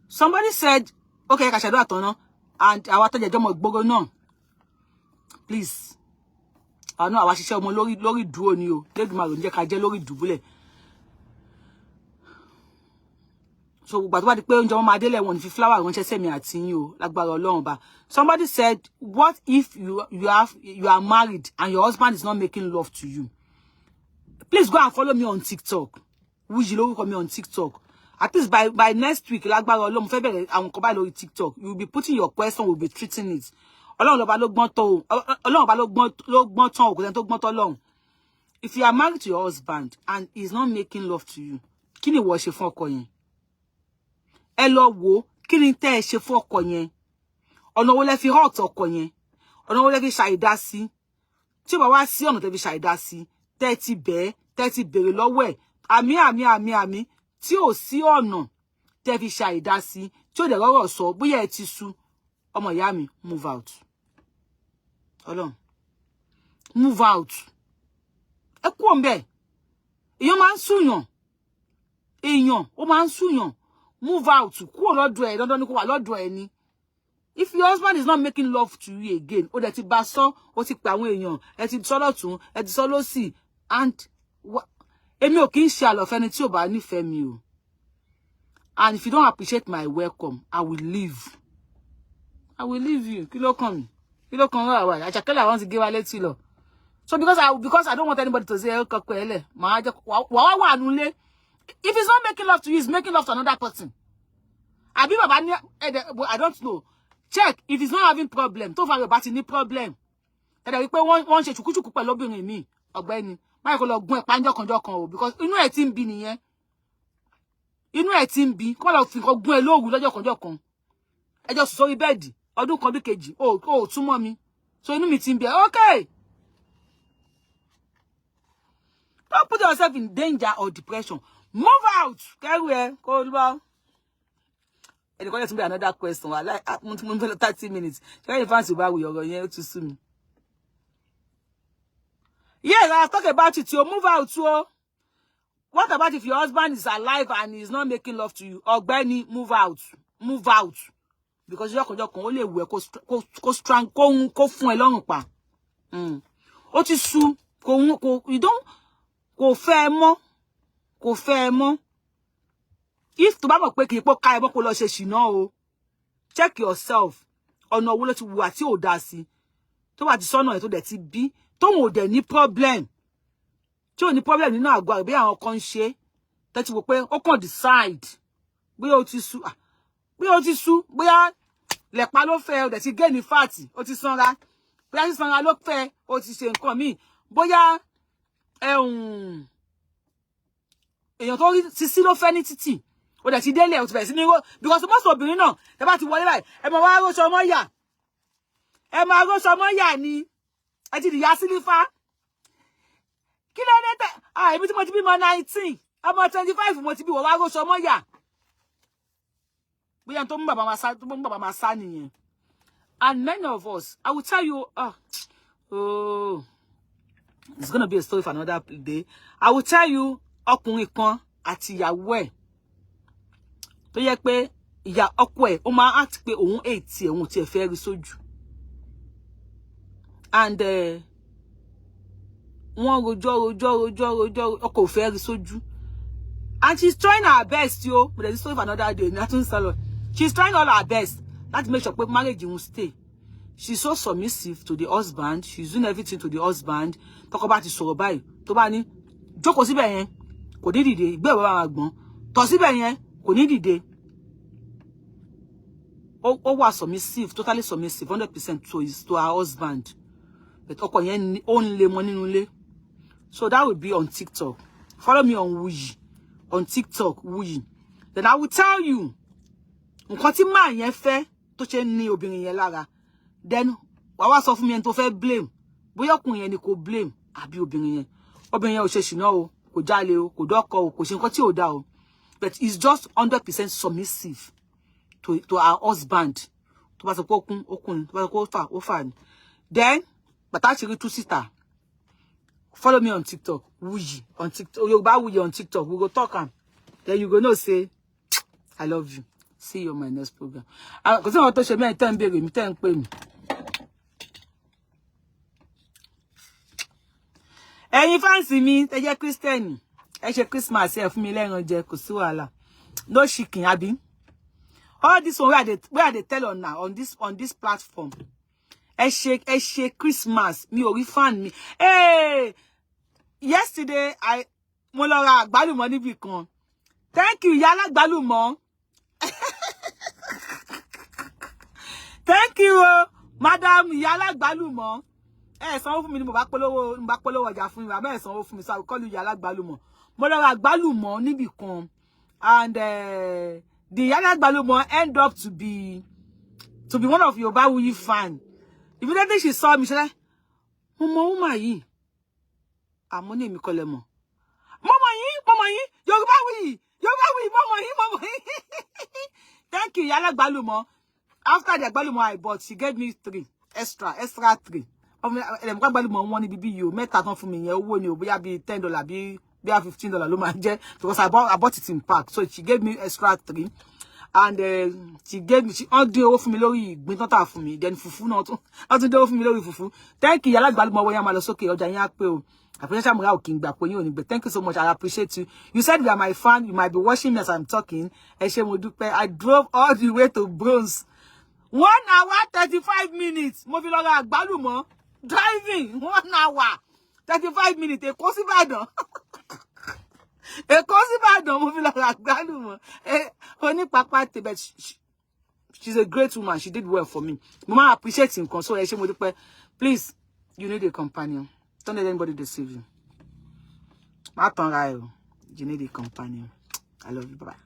Somebody said, okay, Kashado Atono, and our Tajajomo Bogo no. Please. I know our Shisha Lori Duo Neo. Let my Kaja Lori Dubule. So, but what the parent John Madele want if flower when she send me at you, like Barolomba. Somebody said, what if you are married and your husband is not making love to you? Please go and follow me on TikTok. Wujilo will me on TikTok. At least by next week, like Barolom, February, I will come by TikTok. You will be putting your question, we'll be treating it. If you are married to your husband and he's not making love to you, kini wo ṣe fún ọkọ yẹn? Ẹ lọ wò kíni tẹ́ ẹ ṣe fún ọkọ yẹn. Ọ̀nà wo lẹ fi hurt ọkọ yẹn? Ọ̀nà wo lẹ fi ṣàìdá sí? Tí ó bá wá sí ọ̀nà tẹ́ fi ṣàìdá sí, tẹ́ ti bẹ̀rẹ̀ lọ́wọ́ ẹ̀. Àmì tí ò sí ọ̀nà tẹ́ fi ṣàìdá sí, tí ó dẹ̀ rọ́rọ̀ sọ bóyá ẹ ti sú. Ọmọ ìyá mi, move out. Ọlọ́run. Move out. Ẹ kú ńbẹ̀. Èèyàn máa ń súyàn. Èèyàn, ó máa ń súyàn. Move out. Kúrò lọ́dọ̀ ẹ̀, dandan ni kó wà lọ́dọ̀ ẹ̀ ni. If your husband is not making love to you again, ó dẹ̀ ti bá sọ, ó ti pe àwọn èèyàn, ẹ ti sọ lọ́tùn, ẹ ti sọ lósì, and èmi ò kì í ṣe àlọ́fẹ́ni tí ò bá nífẹ̀ẹ́ mi o. And if you don't appreciate my welcome, I will leave. I will leave you. Kí ló kàn mí? Kí ló kàn wá? Àṣàkẹ́lẹ̀ I want to give a let you know. So because I don't want anybody to say kokele, ma je wa nule. If he's not making love to you, he's making love to another person. Abi baba ni I don't know. Check if he's not having problem. Tó fa yo ba ti ní problem. E de rí pé wọ́n ṣe chukuchuku pẹ̀lú obìnrin mi, ọ̀gbẹ́ni. Ma ko lọ gun e pa njokan o because inú ẹ̀ tí ń bí nìyẹn. Inú ẹ̀ tí ń bí, ko lọ fi ko gun e lóru lọ́jọ́ kan. Ẹ jọ sùn sórí bẹ́ẹ̀dì. Ọdún kan bí kejì o túmọ̀ mi so inú mi ti ń bí okay. Don't put yourself in danger or depression. Move out. Kẹrù kó lọ. And going to be another question. I like 30 minutes. Try to fancy about your going to sue me. Yes, I'll talk about it. You move out. So what about if your husband is alive and he's not making love to you? Or Benny, move out. Move out. Because you're only work go strong go fun e lorun pa. Ó ti sú you don't go fair mo. Go fair mo. If to bá mọ̀ pé kì í pọ̀ ká ẹ mọ́ kó lọ ṣe ṣìnà o. Check yourself. Ọ̀nà wo ló ti wà tí ò dá sí. Tó bá ti sọ́nà ẹ̀ tó dẹ̀ ti bí. Tóun ò dẹ̀ ní problem. Tí ò ní problem nínú àgọ́ àbí àwọn kan ṣe. Tẹ́tí wò pé ó kàn decide. Bóyá ó ti sú. Bóyá ó ti sú. Bóyá lẹ̀pa ló fẹ́ ó dẹ̀ ti gain fat. Ó ti sanra. Bóyá ti sanra ló fẹ́ ó ti ṣe nǹkan míì. Bóyá èèyàn tó rí sisi ló fẹ́ ní títì. Ó dẹ̀ ti délé ó ti bẹ̀rẹ̀ sí ní ro because most obìnrin náà tẹ́ bá ti wọlé báyìí ẹ máa wá róṣọ mọ́ yà. Ẹ máa róṣọ mọ́ yà ni. Ẹ ti dìyà sílífà. Kí ló dé tẹ́ èmi tí mo ti bímọ 19 ọmọ 25 mo ti bí wọ́n wá róṣọ mọ́ yà. Bóyá tó mú bàbá máa sá nìyẹn. And many of us, I will tell you, it's going to be a story for another day. I will tell you, ọkùnrin kan àti ìyàwó ẹ̀ tó yẹ pé ìyá ọkọ ẹ̀ ó máa act pé òun hate òun tí ẹ fẹ́ rí sójú. And wọ́n rojọ́ ọkọ ò fẹ́ rí sójú. And she's trying her best, yo. But there's a story for another day. She's trying all her best. That make sure marriage won't stay. She's so submissive to the husband. She's doing everything to the husband. Talk about his sorobai. To ba ni jókòó síbẹ̀ yẹn. Kò ní dìde. Ìgbé bàbá máa gbọ́n. Tọ̀ síbẹ̀ yẹn. Kò ní dìde. Ó wà submissive, totally submissive, 100% to her husband. But ọkọ yẹn ó ń lé mọ́ nínú ilé. So that will be on TikTok. Follow me on Wuyi. On TikTok, Wuyi. Then I will tell you. Nǹkan tí máa yẹn fẹ́ tó ṣe ní obìnrin yẹn lára. Then wá wá sọ fún mi ẹni tó fẹ́ blame. Bóyá ọkùnrin yẹn ni kò blame àbí obìnrin yẹn. Obìnrin yẹn ò ṣe ṣìnà o, kò jalè o, kò dọ́kọ o, kò ṣe nǹkan tí ò dá o. But he's just 100% submissive to our husband. Tó bá sọ pé okun, tó bá sọ pé ó fà ni. Then, but actually two sister. Follow me on TikTok. Wuyi on TikTok. YORUBAWUYI on TikTok. We go talk am. Then you go know say, I love you. See you on my next program. Because I want to share me time baby, me time pay me. Ẹ̀yin fancy mi, ẹ jẹ́ Christian. Ẹ ṣe Christmas ẹ fún mi lẹ́ran jẹ, kò sí wàhálà. No chicken, abi. All this one where they tell on now on this platform. Ẹ ṣe Christmas, mi ò rí fan mi. Hey, yesterday mo lọ ra àgbálùmọ̀ níbì kan. Thank you, Ìyá Alágbálùmọ̀. Thank you, Madam Ìyá Alágbálùmọ̀. Sanwó fún mi ni mo bá polówó ọjà fún mi, bàbá sanwó fún mi, so I will call you Ìyá Alágbálùmọ̀. Mo lọ ra àgbálùmọ̀ níbì kan, and the Ìyá Alágbálùmọ̀ end up to be one of YORUBAWUYI fan. Immediately she saw me, she said, Mama yìí. Àmọ́ ní èmi kọ́ lẹ mọ̀. Mama yìí, YORUBAWUYI, Mama yìí. Thank you, Ìyá Alágbálùmọ̀. After the àgbálùmọ̀ I bought, she gave me 3 extra 3. Àgbálùmọ̀ wọ́n ní bíbí yìí o, mẹ́ta tán fún mi yẹn, owó ni o, bóyá bí $10 bí $15 ló máa jẹ́, because I bought it in pack. So she gave me extra 3. And she dín owó fún mi lórí ìgbín tán tà fún mi, then fufu náà tún dín owó fún mi lórí fufu. Thank you, Ìyá Alágbálùmọ̀, wọ́n yá máa lọ sókè, ọjà yín á pé o. Àpèjẹ́ Ṣàmúrà ò kí ń gbà pé yín ò ní gbé. Thank you so much, I appreciate you. You said you are my fan, you might be watching me as I'm talking. Ẹ ṣé mo dúpẹ́. I drove all the way to Bronx. 1 hour 35 minutes. Mo fi lọ ra àgbálùmọ̀. Driving 1 hour 35 minutes. Èkó sí Ìbàdàn. Èkó sí Ìbàdàn mo fi lọ ra àgbálùmọ̀. Oní papa te, but she's a great woman. She did well for me. Mama appreciate him. So ẹ ṣé mo dúpẹ́. Please, you need a companion. Don't let anybody deceive you. You need a companion. I love you. Bye-bye.